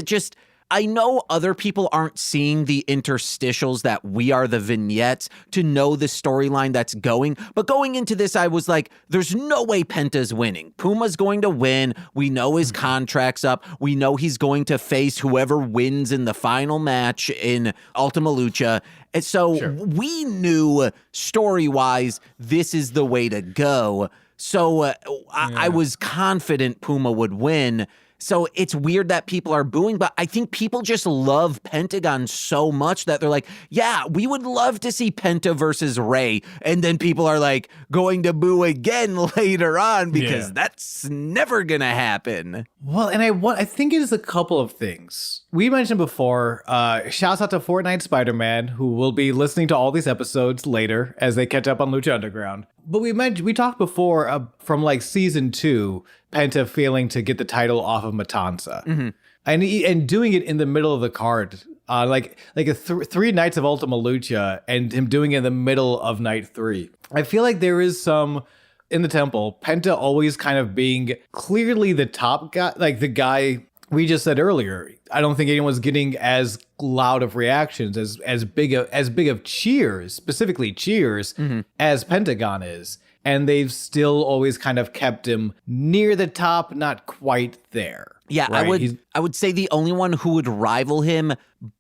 I know other people aren't seeing the interstitials that we are, the vignettes, to know the storyline that's going. But going into this, I was like, there's no way Penta's winning. Puma's going to win. We know his contract's up. We know he's going to face whoever wins in the final match in Ultima Lucha. And so we knew story-wise, this is the way to go. So I was confident Puma would win. So it's weird that people are booing, but I think people just love Pentagon so much that they're like, yeah, we would love to see Penta versus Ray. And then people are like going to boo again later on because that's never going to happen. Well, and I think it is a couple of things. We mentioned before, shouts out to Fortnite Spider-Man, who will be listening to all these episodes later as they catch up on Lucha Underground. But we talked before from like season 2, Penta failing to get the title off of Matanza, and doing it in the middle of the card, like 3 nights of Ultima Lucha, and him doing it in the middle of night 3. I feel like there is some in the temple. Penta always kind of being clearly the top guy, like the guy we just said earlier. I don't think anyone's getting as loud of reactions, as big of cheers, specifically cheers, as Pentagon is. And they've still always kind of kept him near the top, not quite there. Yeah, right? I would say the only one who would rival him,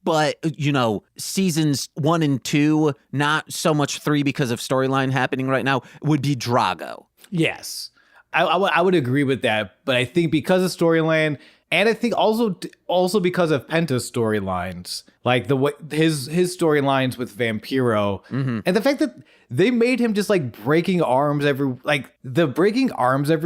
but, seasons 1 and 2, not so much 3 because of storyline happening right now, would be Drago. Yes, I would agree with that. But I think because of storyline, and I think also because of Penta's storylines, like his storylines with Vampiro, and the fact that they made him just like breaking arms every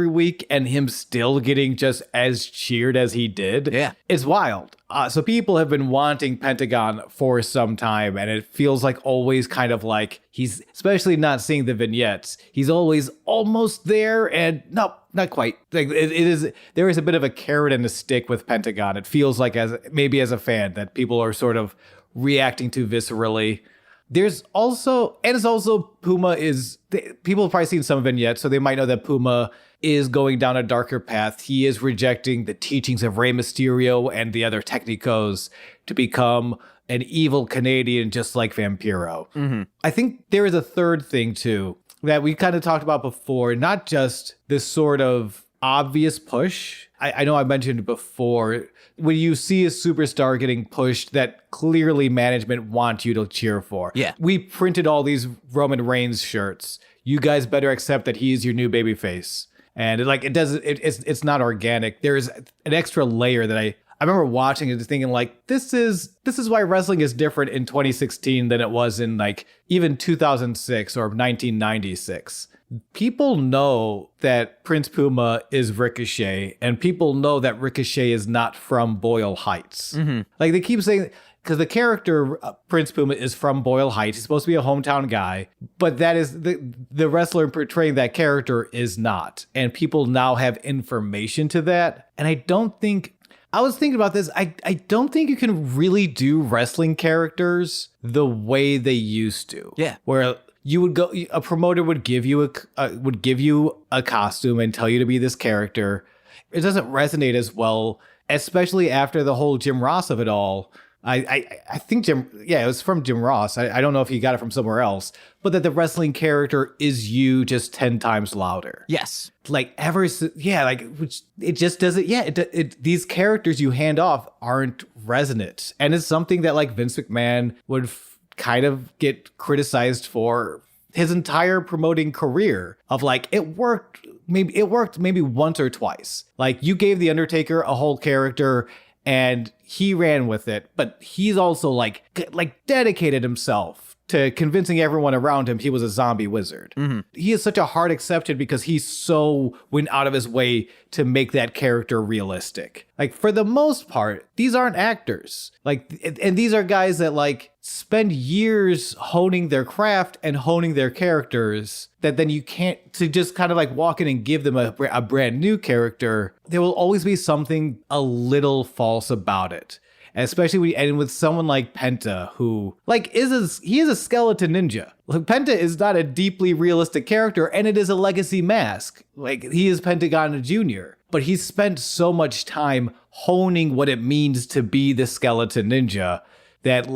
week, and him still getting just as cheered as he did. Yeah, it's wild. So people have been wanting Pentagon for some time, and it feels like always kind of like he's, especially not seeing the vignettes, he's always almost there, and no, not quite. Like there is a bit of a carrot and a stick with Pentagon. It feels like as a fan that people are sort of reacting to viscerally. It's also Puma people have probably seen some vignettes, so they might know that Puma is going down a darker path. He is rejecting the teachings of Rey Mysterio and the other Technicos to become an evil Canadian just like Vampiro. I think there is a third thing too that we kind of talked about before, not just this sort of obvious push I know I mentioned before, when you see a superstar getting pushed that clearly management want you to cheer for. Yeah. We printed all these Roman Reigns shirts. You guys better accept that he's your new babyface. And it's not organic. There's an extra layer that I remember watching it thinking like, this is why wrestling is different in 2016 than it was in like even 2006 or 1996. People know that Prince Puma is Ricochet, and people know that Ricochet is not from Boyle Heights. Like they keep saying, because the character Prince Puma is from Boyle Heights. He's supposed to be a hometown guy, but that is the wrestler portraying that character is not. And people now have information to that. And I was thinking about this. I don't think you can really do wrestling characters the way they used to. Yeah. Where you would go, a promoter would give you a costume and tell you to be this character. It doesn't resonate as well, especially after the whole Jim Ross of it all. I think it was from Jim Ross. I don't know if he got it from somewhere else, but that the wrestling character is you just 10 times louder. Yes. Which it just doesn't, these characters you hand off aren't resonant. And it's something that like Vince McMahon would kind of get criticized for his entire promoting career of like, it worked maybe once or twice. Like you gave The Undertaker a whole character and he ran with it, but he's also like dedicated himself to convincing everyone around him he was a zombie wizard. He is such a hard accepted because he so went out of his way to make that character realistic. Like for the most part, these aren't actors. Like, and these are guys that like spend years honing their craft and honing their characters that then you can't to just kind of like walk in and give them a brand new character. There will always be something a little false about it. Especially with someone like Penta, who like he is a skeleton ninja. Like, Penta is not a deeply realistic character, and it is a legacy mask. Like he is Pentagon Jr., but he's spent so much time honing what it means to be the skeleton ninja that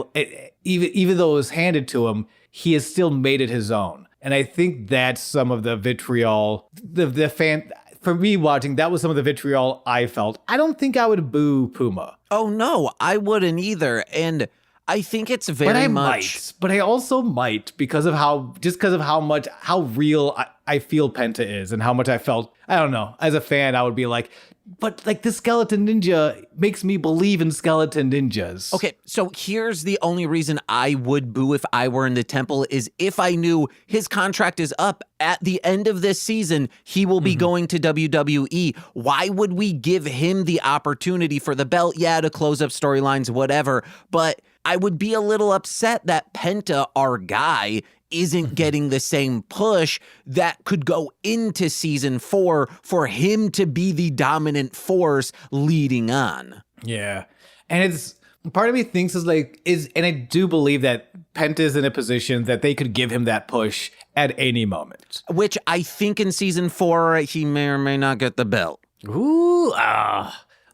even though it was handed to him, he has still made it his own. And I think that's some of the vitriol, the fan. For me watching, that was some of the vitriol I felt. I don't think I would boo Puma. Oh, no, I wouldn't either. And I think it's very much. But I also might because of how real I feel Penta is and how much I felt. I don't know. As a fan, I would be like, but like the skeleton ninja makes me believe in skeleton ninjas. Okay, so here's the only reason I would boo if I were in the temple is if I knew his contract is up at the end of this season, he will be going to WWE. Why would we give him the opportunity for the belt? Yeah, to close up storylines, whatever. But I would be a little upset that Penta, our guy, isn't getting the same push that could go into season 4 for him to be the dominant force leading on. Yeah. And it's part of me thinks and I do believe that Penta's in a position that they could give him that push at any moment. Which I think in season 4, he may or may not get the belt. Ooh,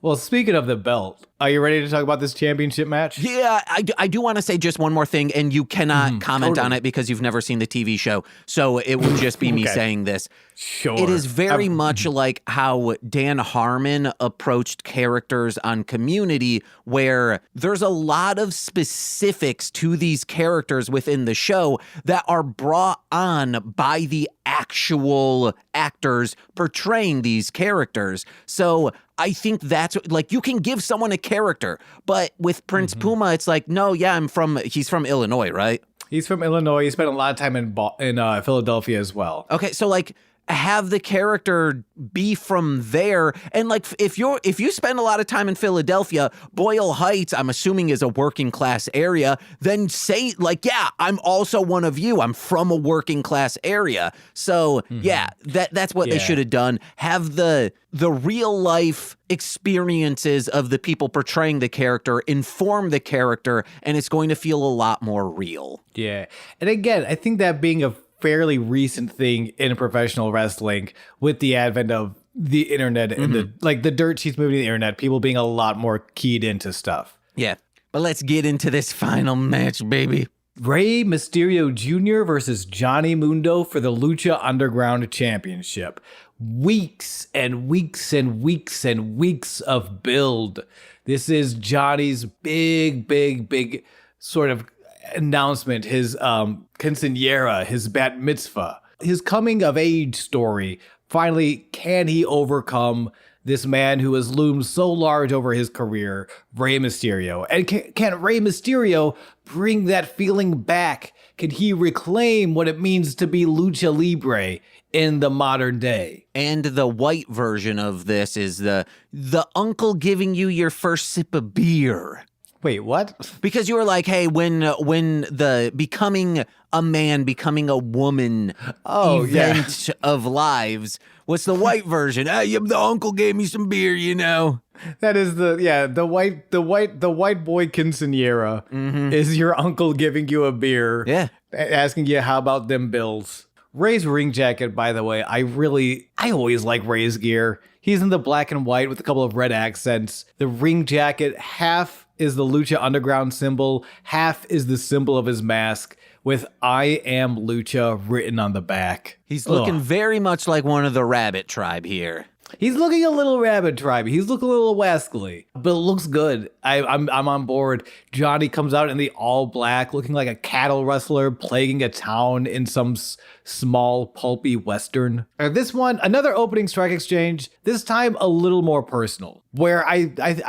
Well, speaking of the belt, are you ready to talk about this championship match? Yeah, I do want to say just one more thing, and you cannot comment on it because you've never seen the TV show, so it would just be me saying this. Sure. It is very much like how Dan Harmon approached characters on Community, where there's a lot of specifics to these characters within the show that are brought on by the actual actors portraying these characters. So I think that's like, you can give someone a character, but with Prince Puma, it's like, no, yeah, he's from Illinois, right? He's from Illinois. He spent a lot of time in Philadelphia as well. Okay, so like, have the character be from there, and like if you spend a lot of time in Philadelphia, Boyle Heights, I'm assuming is a working class area, then say like, yeah, I'm also one of you. I'm from a working class area. So yeah, that's what they should have done. Have the real life experiences of the people portraying the character inform the character, and it's going to feel a lot more real. Yeah, and again, I think that being a fairly recent thing in professional wrestling with the advent of the internet and the dirt sheets moving to the internet, people being a lot more keyed into stuff. Yeah. But let's get into this final match, baby. Rey Mysterio Jr. versus Johnny Mundo for the Lucha Underground Championship. weeks and weeks and weeks and weeks of build. This is Johnny's big sort of announcement, his quinceañera, his bat mitzvah, his coming of age story. Finally, can he overcome this man who has loomed so large over his career, Rey Mysterio? And can Rey Mysterio bring that feeling back? Can he reclaim what it means to be lucha libre in the modern day? And the white version of this is the uncle giving you your first sip of beer. Wait, what? Because you were like, hey, when the becoming a man, becoming a woman event of lives, what's the white version? Hey, the uncle gave me some beer, you know. That is the white boy quinceañera is your uncle giving you a beer, asking you how about them bills. Ray's ring jacket, by the way, I always like Ray's gear. He's in the black and white with a couple of red accents. The ring jacket, half is the Lucha Underground symbol, half is the symbol of his mask with "I am Lucha" written on the back. He's looking very much like one of the Rabbit tribe here. He's looking a little Rabbit tribe. He's looking a little wascally, but it looks good. I'm on board. Johnny comes out in the all black, looking like a cattle rustler plaguing a town in some small pulpy western. This one, another opening strike exchange. This time a little more personal. Where I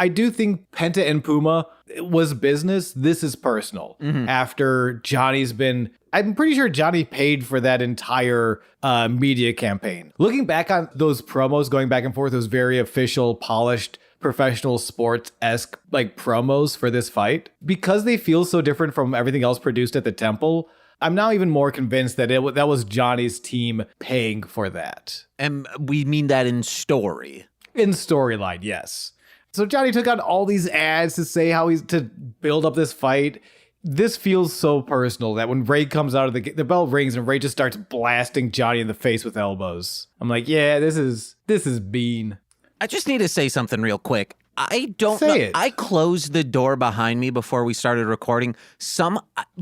do think Penta and Puma was business. This is personal. After Johnny's been. I'm pretty sure Johnny paid for that entire media campaign. Looking back on those promos going back and forth, those very official, polished, professional sports-esque like promos for this fight, because they feel so different from everything else produced at the temple, I'm now even more convinced that that was Johnny's team paying for that. And we mean that in story. In storyline, yes. So Johnny took out all these ads to say how he's to build up this fight. This feels so personal that when Ray comes out of the bell rings and Ray just starts blasting Johnny in the face with elbows. I'm like, yeah, this is Bean. I just need to say something real quick. I don't know. I closed the door behind me before we started recording.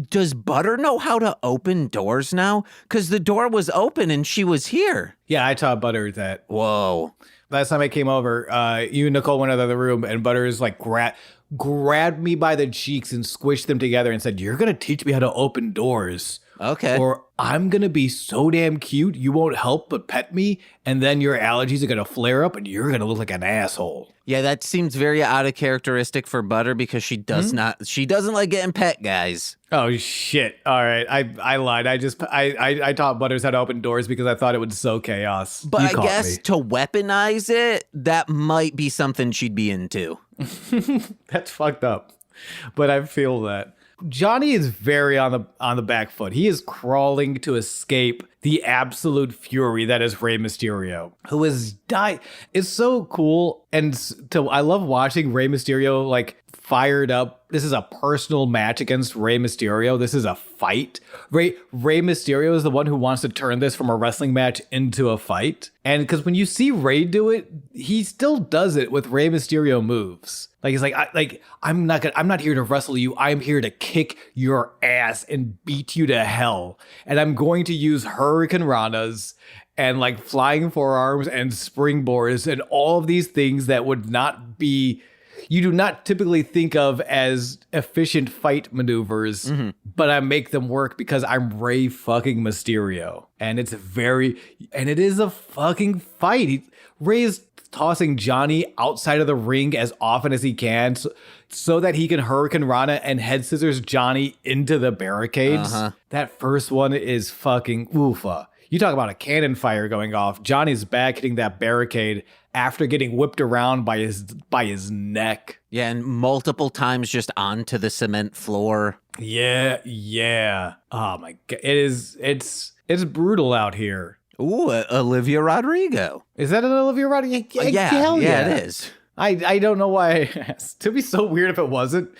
Does Butter know how to open doors now? Because the door was open and she was here. Yeah, I taught Butter that. Whoa. Last time I came over, you and Nicole went out of the room and Butter's like grabbed me by the cheeks and squished them together and said, "You're going to teach me how to open doors. Okay. Or I'm going to be so damn cute, you won't help but pet me, and then your allergies are going to flare up and you're going to look like an asshole." Yeah, that seems very out of characteristic for Butter because she doesn't like getting pet, guys. Oh, shit. All right. I lied. I taught Butters how to open doors because I thought it would sow chaos. But I guess to weaponize it, that might be something she'd be into. That's fucked up. But I feel that. Johnny is very on the back foot. He is crawling to escape the absolute fury that is Rey Mysterio, who has died. It's so cool, and I love watching Rey Mysterio like fired up. This is a personal match against Rey Mysterio. This is a fight. Rey Mysterio is the one who wants to turn this from a wrestling match into a fight. And because when you see Rey do it, he still does it with Rey Mysterio moves. Like he's like, I'm not here to wrestle you. I'm here to kick your ass and beat you to hell. And I'm going to use Hurricane Ranas and like flying forearms and springboards and all of these things that would not be. You do not typically think of as efficient fight maneuvers, but I make them work because I'm Rey fucking Mysterio. And it is a fucking fight. Rey is tossing Johnny outside of the ring as often as he can so that he can Hurricane Rana and head scissors Johnny into the barricades. That first one is fucking oofa. You talk about a cannon fire going off. Johnny's back hitting that barricade after getting whipped around by his neck. Yeah, and multiple times just onto the cement floor. Yeah. Oh my god. It's brutal out here. Ooh, Olivia Rodrigo. Is that an Olivia Rodrigo? Yeah, it is. I don't know why I asked. It'd be so weird if it wasn't.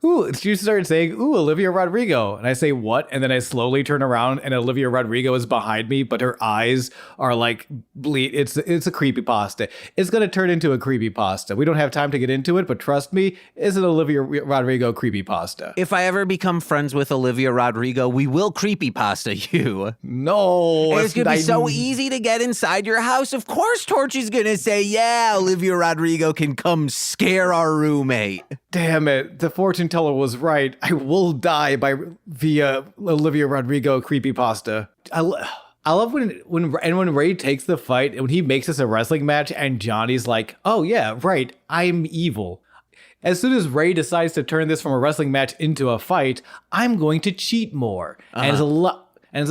ooh, she started saying, ooh, Olivia Rodrigo. And I say, what? And then I slowly turn around and Olivia Rodrigo is behind me, but her eyes are like bleed. It's a creepypasta. It's going to turn into a creepypasta. We don't have time to get into it, but trust me, it's an Olivia Rodrigo creepypasta. If I ever become friends with Olivia Rodrigo, we will creepypasta you. No. It's going to be so easy to get inside your house. Of course, Torchy's going to say, yeah, Olivia Rodrigo can come scare our roommate. Damn it. The fortune teller was right. I will die via Olivia Rodrigo creepypasta. I love when Ray takes the fight and when he makes this a wrestling match and Johnny's like, oh yeah, right, I'm evil. As soon as Ray decides to turn this from a wrestling match into a fight, I'm going to cheat more. And there's a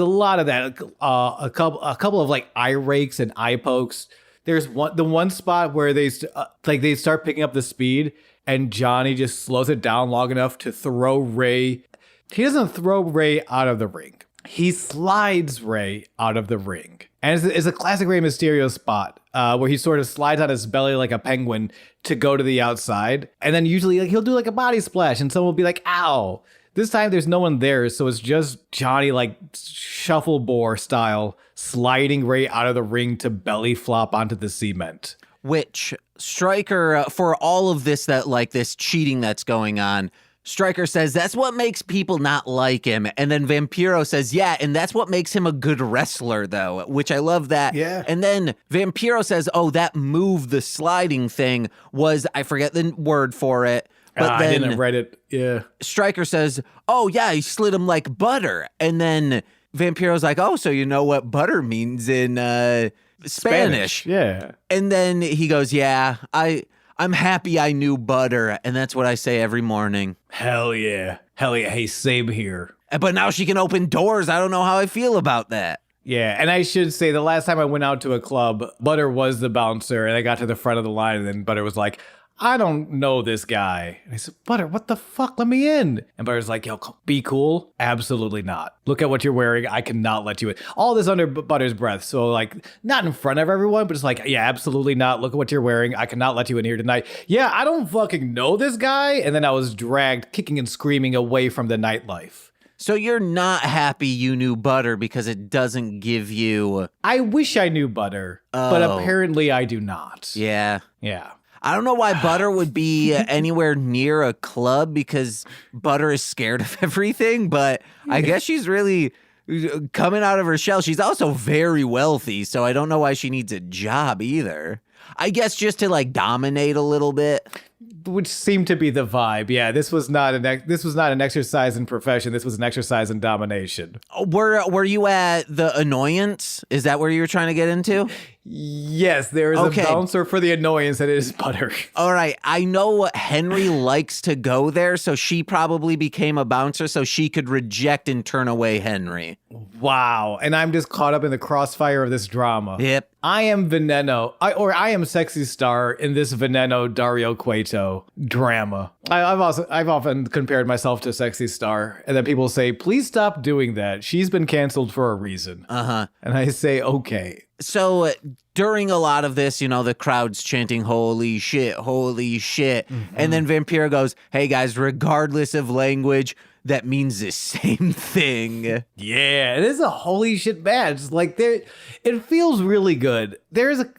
lot of that. A couple of like eye rakes and eye pokes. There's the one spot where they start picking up the speed and Johnny just slows it down long enough to throw Ray. He doesn't throw Ray out of the ring. He slides Ray out of the ring. And it's a classic Rey Mysterio spot where he sort of slides on his belly like a penguin to go to the outside. And then usually he'll do like a body splash and someone will be like, ow. This time there's no one there, so it's just Johnny like shuffleboard style sliding Ray out of the ring to belly flop onto the cement. Which Stryker, for all of this this cheating that's going on, Stryker says that's what makes people not like him. And then Vampiro says, yeah, and that's what makes him a good wrestler, though, which I love that. Yeah. And then Vampiro says, oh, that move, the sliding thing was, I forget the word for it. But then I didn't write it. Yeah. Stryker says, oh, yeah, he slid him like butter. And then Vampiro's like, oh, so you know what butter means in Spanish. Yeah. And then he goes, yeah, I'm happy I knew butter. And that's what I say every morning. Hell yeah. Hell yeah. Hey, same here. But now she can open doors. I don't know how I feel about that. Yeah, and I should say the last time I went out to a club, Butter was the bouncer, and I got to the front of the line, and then Butter was like, I don't know this guy. And I said, Butter, what the fuck? Let me in. And Butter's like, yo, be cool. Absolutely not. Look at what you're wearing. I cannot let you in. All this under Butter's breath. So like, not in front of everyone, but it's like, yeah, absolutely not. Look at what you're wearing. I cannot let you in here tonight. Yeah, I don't fucking know this guy. And then I was dragged kicking and screaming away from the nightlife. So you're not happy you knew butter because it doesn't give you... I wish I knew Butter, but apparently I do not. Yeah. Yeah. I don't know why Butter would be anywhere near a club because Butter is scared of everything, but I guess she's really coming out of her shell. She's also very wealthy, so I don't know why she needs a job either. I guess just to like dominate a little bit. Which seemed to be the vibe. Yeah, this was not an exercise in profession. This was an exercise in domination. Were you at the annoyance? Is that where you were trying to get into? Yes, there is a bouncer for the annoyance, and it is Butter. All right, I know Henry likes to go there, so she probably became a bouncer so she could reject and turn away Henry. Wow, and I'm just caught up in the crossfire of this drama. Yep. I am Veneno, I am Sexy Star in this Veneno Dario Cueto drama. I've often compared myself to Sexy Star, and then people say, please stop doing that. She's been canceled for a reason. Uh-huh. And I say, okay. So during a lot of this, you know, the crowd's chanting, holy shit, holy shit. Mm-hmm. And then Vampiro goes, hey guys, regardless of language, that means the same thing. Yeah, it is a holy shit match. Like it feels really good.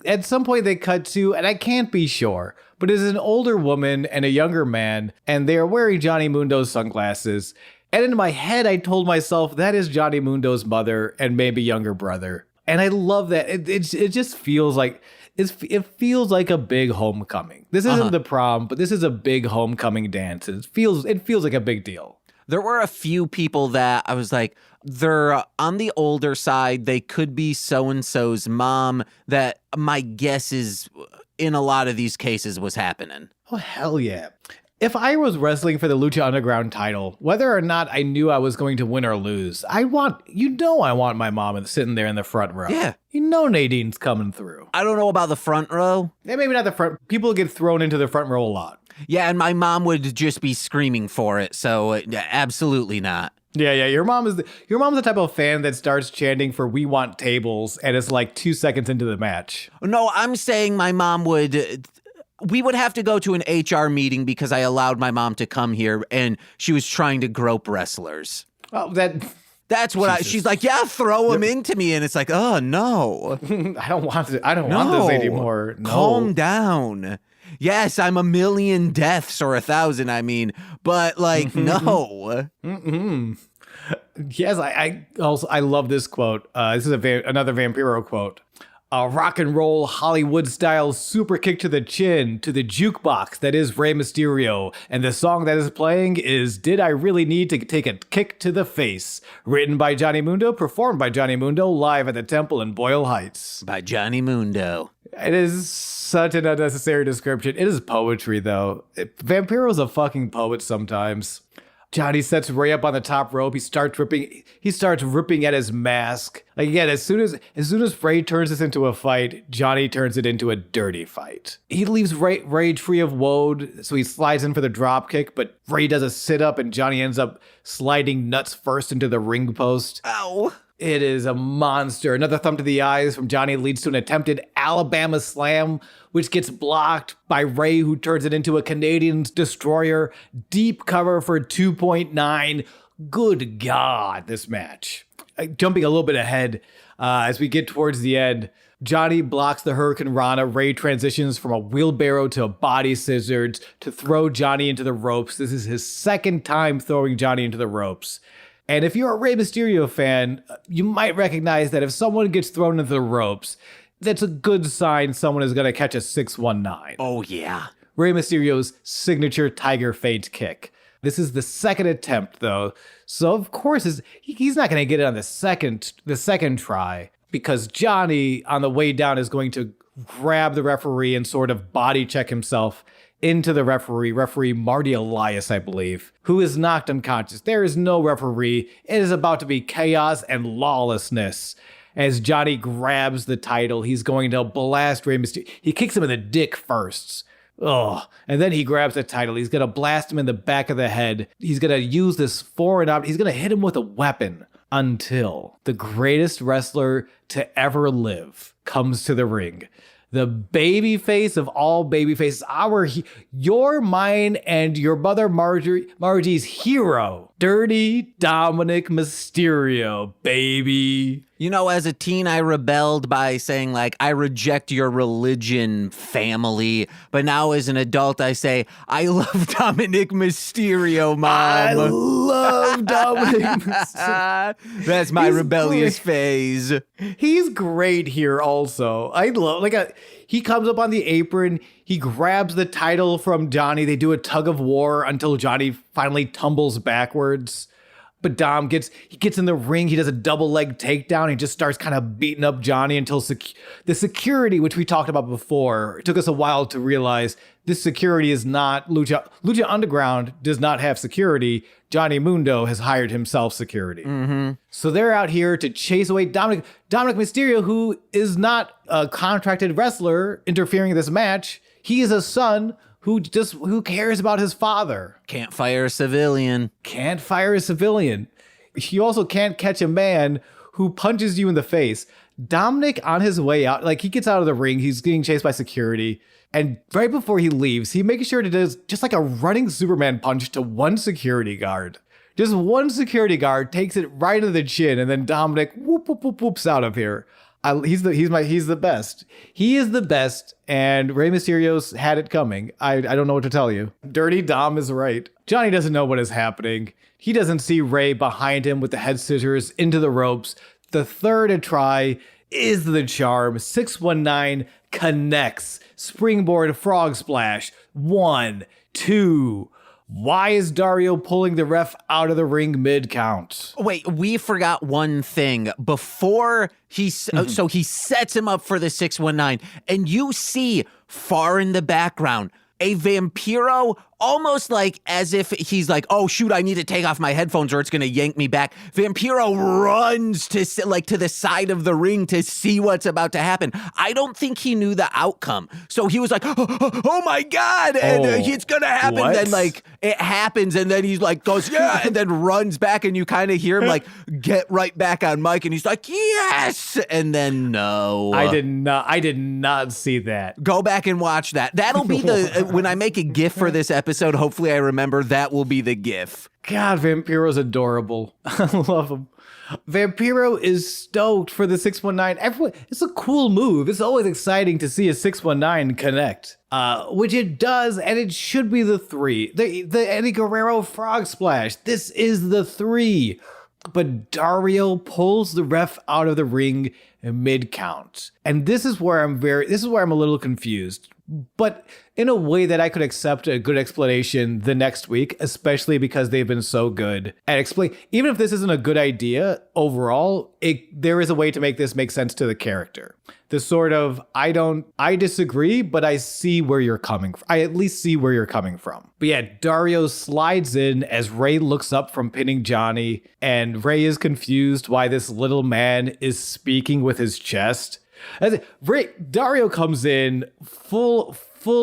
At some point they cut to, and I can't be sure, but it's an older woman and a younger man, and they are wearing Johnny Mundo's sunglasses. And in my head, I told myself that is Johnny Mundo's mother and maybe younger brother. And I love that. It just feels like it feels like a big homecoming. This isn't the prom, but this is a big homecoming dance. It feels like a big deal. There were a few people that I was like, they're on the older side. They could be so-and-so's mom. That my guess is in a lot of these cases was happening. Oh, hell yeah. If I was wrestling for the Lucha Underground title, whether or not I knew I was going to win or lose, I want my mom sitting there in the front row. Yeah. You know Nadine's coming through. I don't know about the front row. Yeah, maybe not the front. People get thrown into the front row a lot. Yeah, and my mom would just be screaming for it, so absolutely not. Yeah, your mom is the type of fan that starts chanting for "We want tables" and it's like 2 seconds into the match. No, I'm saying my mom would we would have to go to an HR meeting because I allowed my mom to come here and she was trying to grope wrestlers. Oh, That's what she's like, yeah, throw him into me. And it's like, oh, no. I don't want this anymore. No. Calm down. Yes, I'm 1,000,000 deaths or 1,000, I mean, but like, no. Yes, I love this quote. This is another Vampiro quote. A rock and roll Hollywood style super kick to the chin to the jukebox that is Rey Mysterio. And the song that is playing is Did I Really Need to Take a Kick to the Face? Written by Johnny Mundo, performed by Johnny Mundo, live at the Temple in Boyle Heights. By Johnny Mundo. It is such an unnecessary description. It is poetry, though. Vampiro's a fucking poet sometimes. Johnny sets Ray up on the top rope. He starts ripping at his mask. Like, again, as soon as Ray turns this into a fight, Johnny turns it into a dirty fight. He leaves Ray free of woad, so he slides in for the drop kick, but Ray does a sit up and Johnny ends up sliding nuts first into the ring post. Ow. It is a monster. Another thumb to the eyes from Johnny leads to an attempted Alabama slam, which gets blocked by Ray, who turns it into a Canadian destroyer. Deep cover for 2.9. Good God, this match. Jumping a little bit ahead, as we get towards the end, Johnny blocks the Hurricane Rana. Ray transitions from a wheelbarrow to a body scissors to throw Johnny into the ropes. This is his second time throwing Johnny into the ropes. And if you're a Rey Mysterio fan, you might recognize that if someone gets thrown into the ropes, that's a good sign someone is going to catch a 619. Oh, yeah. Rey Mysterio's signature Tiger Feint kick. This is the second attempt, though. So, of course, he's not going to get it on the second try, because Johnny, on the way down, is going to grab the referee and sort of body check himself into the referee Marty Elias, I believe, who is knocked unconscious. There is no referee. It is about to be chaos and lawlessness. As Johnny grabs the title, he's going to blast Rey Mysterio. He kicks him in the dick first. Oh, and then he grabs the title. He's going to blast him in the back of the head. He's going to use this foreign object. He's going to hit him with a weapon until the greatest wrestler to ever live comes to the ring. The baby face of all baby faces, your, mine, and your mother Margie's hero, Dirty Dominic Mysterio, baby. You know, as a teen, I rebelled by saying, like, I reject your religion, family. But now as an adult, I say, I love Dominic Mysterio, Mom. I love Dominic Mysterio. That's my rebellious phase. He's great here also. I love, he comes up on the apron. He grabs the title from Johnny. They do a tug of war until Johnny finally tumbles backwards. But Dom gets in the ring. He does a double leg takedown. He just starts kind of beating up Johnny until the security, which we talked about before, it took us a while to realize this security is not Lucha. Lucha Underground does not have security. Johnny Mundo has hired himself security. Mm-hmm. So they're out here to chase away Dominic Mysterio, who is not a contracted wrestler interfering in this match. He is a son who cares about his father. Can't fire a civilian. Can't fire a civilian. You also can't catch a man who punches you in the face. Dominic, on his way out, he gets out of the ring. He's getting chased by security. And right before he leaves, he makes sure to do just like a running Superman punch to one security guard. Just one security guard takes it right into the chin, and then Dominic whoops out of here. He's the best. He is the best, and Rey Mysterio's had it coming. I don't know what to tell you. Dirty Dom is right. Johnny doesn't know what is happening. He doesn't see Rey behind him with the head scissors into the ropes. The third try is the charm. 619 connects. Springboard frog splash. 1, 2. Why is Dario pulling the ref out of the ring mid-count? Wait, we forgot one thing. Before so he sets him up for the 619, and you see far in the background a Vampiro, almost like as if he's like, oh shoot, I need to take off my headphones or it's gonna yank me back. Vampiro runs to the side of the ring to see what's about to happen. I don't think he knew the outcome, so he was like, oh my god, and it's gonna happen. What? Then it happens, and then he's like, goes, yeah, and then runs back, and you kind of hear him like get right back on mic, and he's like, yes, and then no. I did not see that. Go back and watch that. That'll be when I make a GIF for this episode, hopefully I remember that will be the GIF. God, Vampiro's adorable. I love him. Vampiro is stoked for the 619. Everyone, it's a cool move. It's always exciting to see a 619 connect, which it does, and it should be the 3. The Eddie Guerrero frog splash. This is the 3. But Dario pulls the ref out of the ring mid count, and this is where I'm a little confused. But in a way that I could accept a good explanation the next week, especially because they've been so good at explaining. Even if this isn't a good idea overall, there is a way to make this make sense to the character. The sort of, I disagree, but I see where you're coming from. I at least see where you're coming from. But yeah, Dario slides in as Ray looks up from pinning Johnny, and Ray is confused why this little man is speaking with his chest. Dario comes in full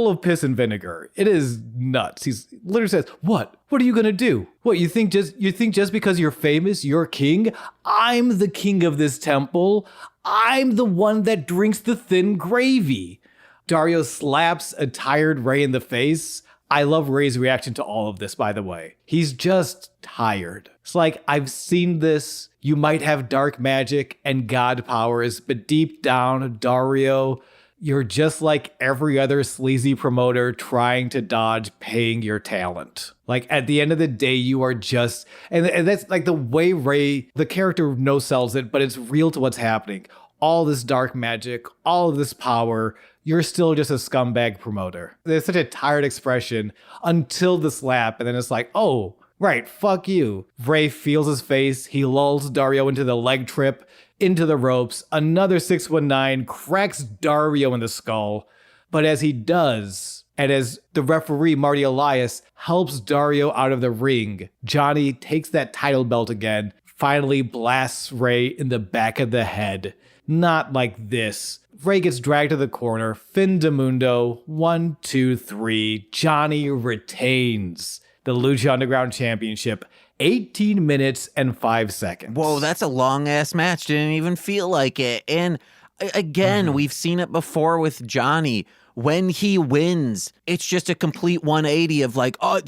of piss and vinegar. It is nuts. He's literally says, "What? What are you gonna do? What, you think just because you're famous, you're king? I'm the king of this temple. I'm the one that drinks the thin gravy." Dario slaps a tired Ray in the face. I love Ray's reaction to all of this, by the way. He's just tired. It's like, I've seen this. You might have dark magic and god powers, but deep down, Dario, you're just like every other sleazy promoter trying to dodge paying your talent. Like, at the end of the day, you are just, and that's like the way Ray, the character no-sells it, but it's real to what's happening. All this dark magic, all of this power, you're still just a scumbag promoter. There's such a tired expression until the slap, and then it's like, oh, right, fuck you. Ray feels his face. He lulls Dario into the leg trip, into the ropes. Another 619 cracks Dario in the skull. But as he does, and as the referee, Marty Elias, helps Dario out of the ring, Johnny takes that title belt again, finally blasts Ray in the back of the head. Not like this. Ray gets dragged to the corner. Fin de Mundo. 1, 2, 3. Johnny retains the Lucha Underground Championship. 18 minutes and 5 seconds. Whoa, that's a long-ass match. Didn't even feel like it. And again, we've seen it before with Johnny. When he wins, it's just a complete 180 of like, oh,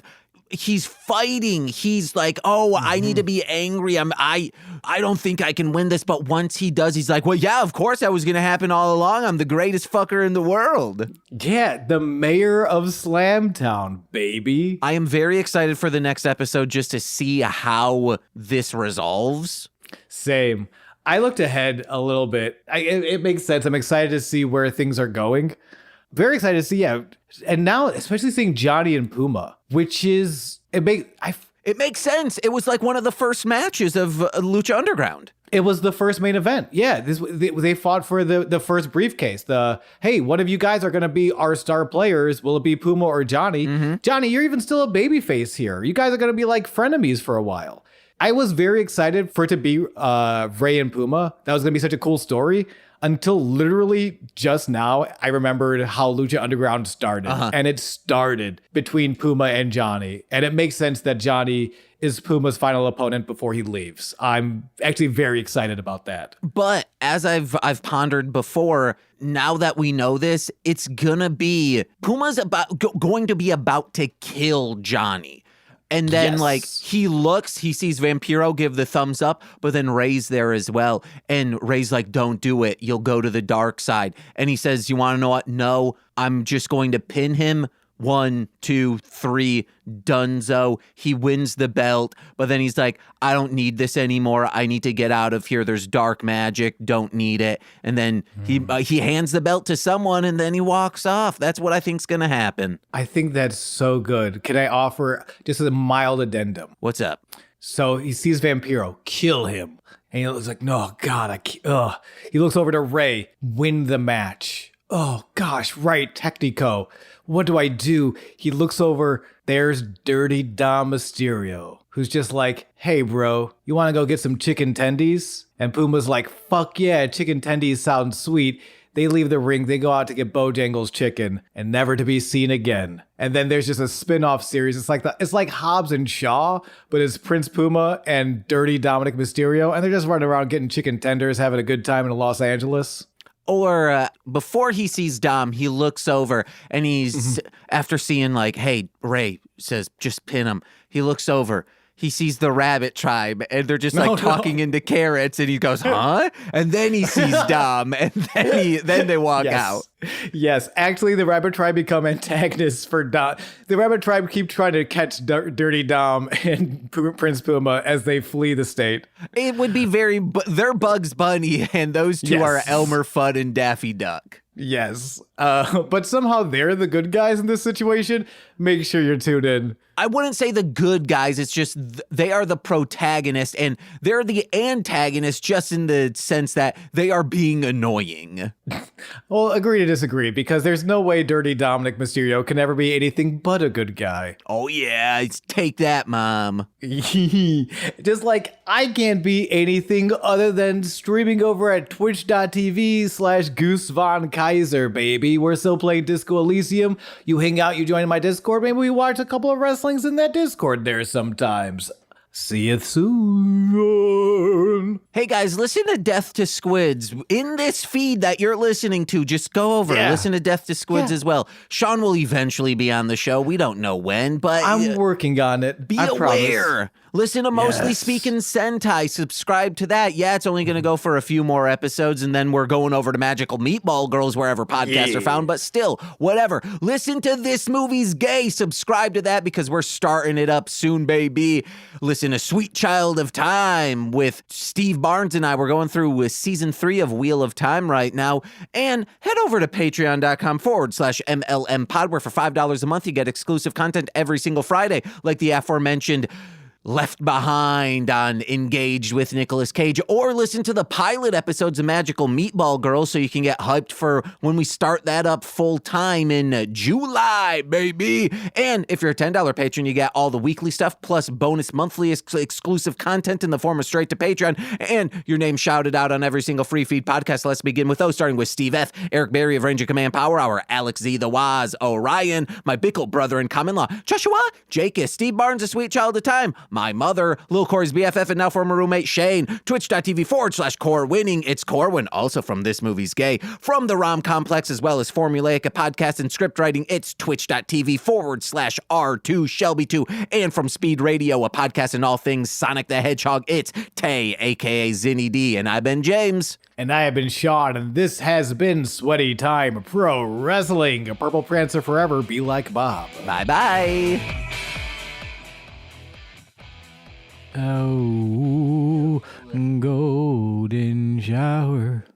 he's fighting. He's like, oh, I need to be angry. I don't think I can win this. But once he does, he's like, well, yeah, of course that was going to happen all along. I'm the greatest fucker in the world. Yeah, the mayor of Slamtown, baby. I am very excited for the next episode just to see how this resolves. Same. I looked ahead a little bit. It makes sense. I'm excited to see where things are going. Very excited to see, yeah. And now, especially seeing Johnny and Puma, which is, it makes sense. It was like one of the first matches of Lucha Underground. It was the first main event. Yeah, they fought for the first briefcase. Hey, one of you guys are going to be our star players. Will it be Puma or Johnny? Mm-hmm. Johnny, you're even still a babyface here. You guys are going to be like frenemies for a while. I was very excited for it to be Ray and Puma. That was going to be such a cool story. Until literally just now, I remembered how Lucha Underground started. And it started between Puma and Johnny. And it makes sense that Johnny is Puma's final opponent before he leaves. I'm actually very excited about that. But as I've pondered before, now that we know this, it's gonna be Puma's going to be about to kill Johnny. And then, like, he sees Vampiro give the thumbs up, but then Ray's there as well. And Ray's like, don't do it. You'll go to the dark side. And he says, you want to know what? No, I'm just going to pin him. 1, 2, 3, dunzo. He wins the belt, but then he's like, I don't need this anymore. I need to get out of here. There's dark magic. Don't need it. And then he hands the belt to someone, and then he walks off. That's what I think's going to happen. I think that's so good. Can I offer just a mild addendum? What's up? So he sees Vampiro, kill him. And he's like, no, God, He looks over to Ray, win the match. Oh, gosh, right, Technico. What do I do? He looks over, there's Dirty Dom Mysterio, who's just like, hey, bro, you want to go get some chicken tendies? And Puma's like, fuck yeah, chicken tendies sound sweet. They leave the ring, they go out to get Bojangles chicken, and never to be seen again. And then there's just a spin-off series. It's like Hobbs and Shaw, but it's Prince Puma and Dirty Dominic Mysterio, and they're just running around getting chicken tenders, having a good time in Los Angeles. Or before he sees Dom, he looks over and he's, after seeing like, hey, Ray says, just pin him. He looks over. He sees the Rabbit Tribe and they're just talking into carrots and he goes, huh? And then he sees Dom and then they walk out. Yes, actually the Rabbit Tribe become antagonists for Dom. The Rabbit Tribe keep trying to catch Dirty Dom and Prince Puma as they flee the state. It would be they're Bugs Bunny and those two are Elmer Fudd and Daffy Duck. Yes, but somehow they're the good guys in this situation. Make sure you're tuned in. I wouldn't say the good guys. It's just they are the protagonist and they're the antagonist just in the sense that they are being annoying. Well, agree to disagree because there's no way Dirty Dominic Mysterio can ever be anything but a good guy. Oh, yeah. Take that, Mom. Just like I can't be anything other than streaming over at twitch.tv/Goose Von Kaiser, baby. We're still playing Disco Elysium. You hang out, you join my Discord. Maybe we watch a couple of wrestlings in that Discord there sometimes. See you soon. Hey guys, listen to Death to Squids. In this feed that you're listening to, just go over, listen to Death to Squids as well. Sean will eventually be on the show. We don't know when, but I'm working on it. Be aware. Listen to Mostly Speaking Sentai. Subscribe to that. Yeah, it's only going to go for a few more episodes, and then we're going over to Magical Meatball Girls wherever podcasts are found. But still, whatever. Listen to This Movie's Gay. Subscribe to that because we're starting it up soon, baby. Listen to Sweet Child of Time with Steve Barnes and I. We're going through with season 3 of Wheel of Time right now. And head over to patreon.com/MLM Pod, where for $5 a month you get exclusive content every single Friday, like the aforementioned Left Behind on Engaged with Nicolas Cage, or listen to the pilot episodes of Magical Meatball Girls so you can get hyped for when we start that up full time in July, baby. And if you're a $10 patron, you get all the weekly stuff plus bonus monthly exclusive content in the form of straight to Patreon, and your name shouted out on every single free feed podcast. Let's begin with those, starting with Steve F., Eric Berry of Ranger Command Power Hour, Alex Z, The Waz, Orion, my Bickle brother in common law, Joshua, Jake, Steve Barnes, A Sweet Child of Time, my mother, Lil Corey's BFF, and now former roommate Shane. Twitch.tv/Core Winning. It's Corwin, also from This Movie's Gay. From the Rom Complex, as well as Formulaic, a podcast and script writing, it's twitch.tv/R2 Shelby2. And from Speed Radio, a podcast and all things Sonic the Hedgehog, it's Tay, a.k.a. Zinny D. And I've been James. And I have been Sean, and this has been Sweaty Time Pro Wrestling. A Purple Prancer forever, be like Bob. Bye-bye. Oh.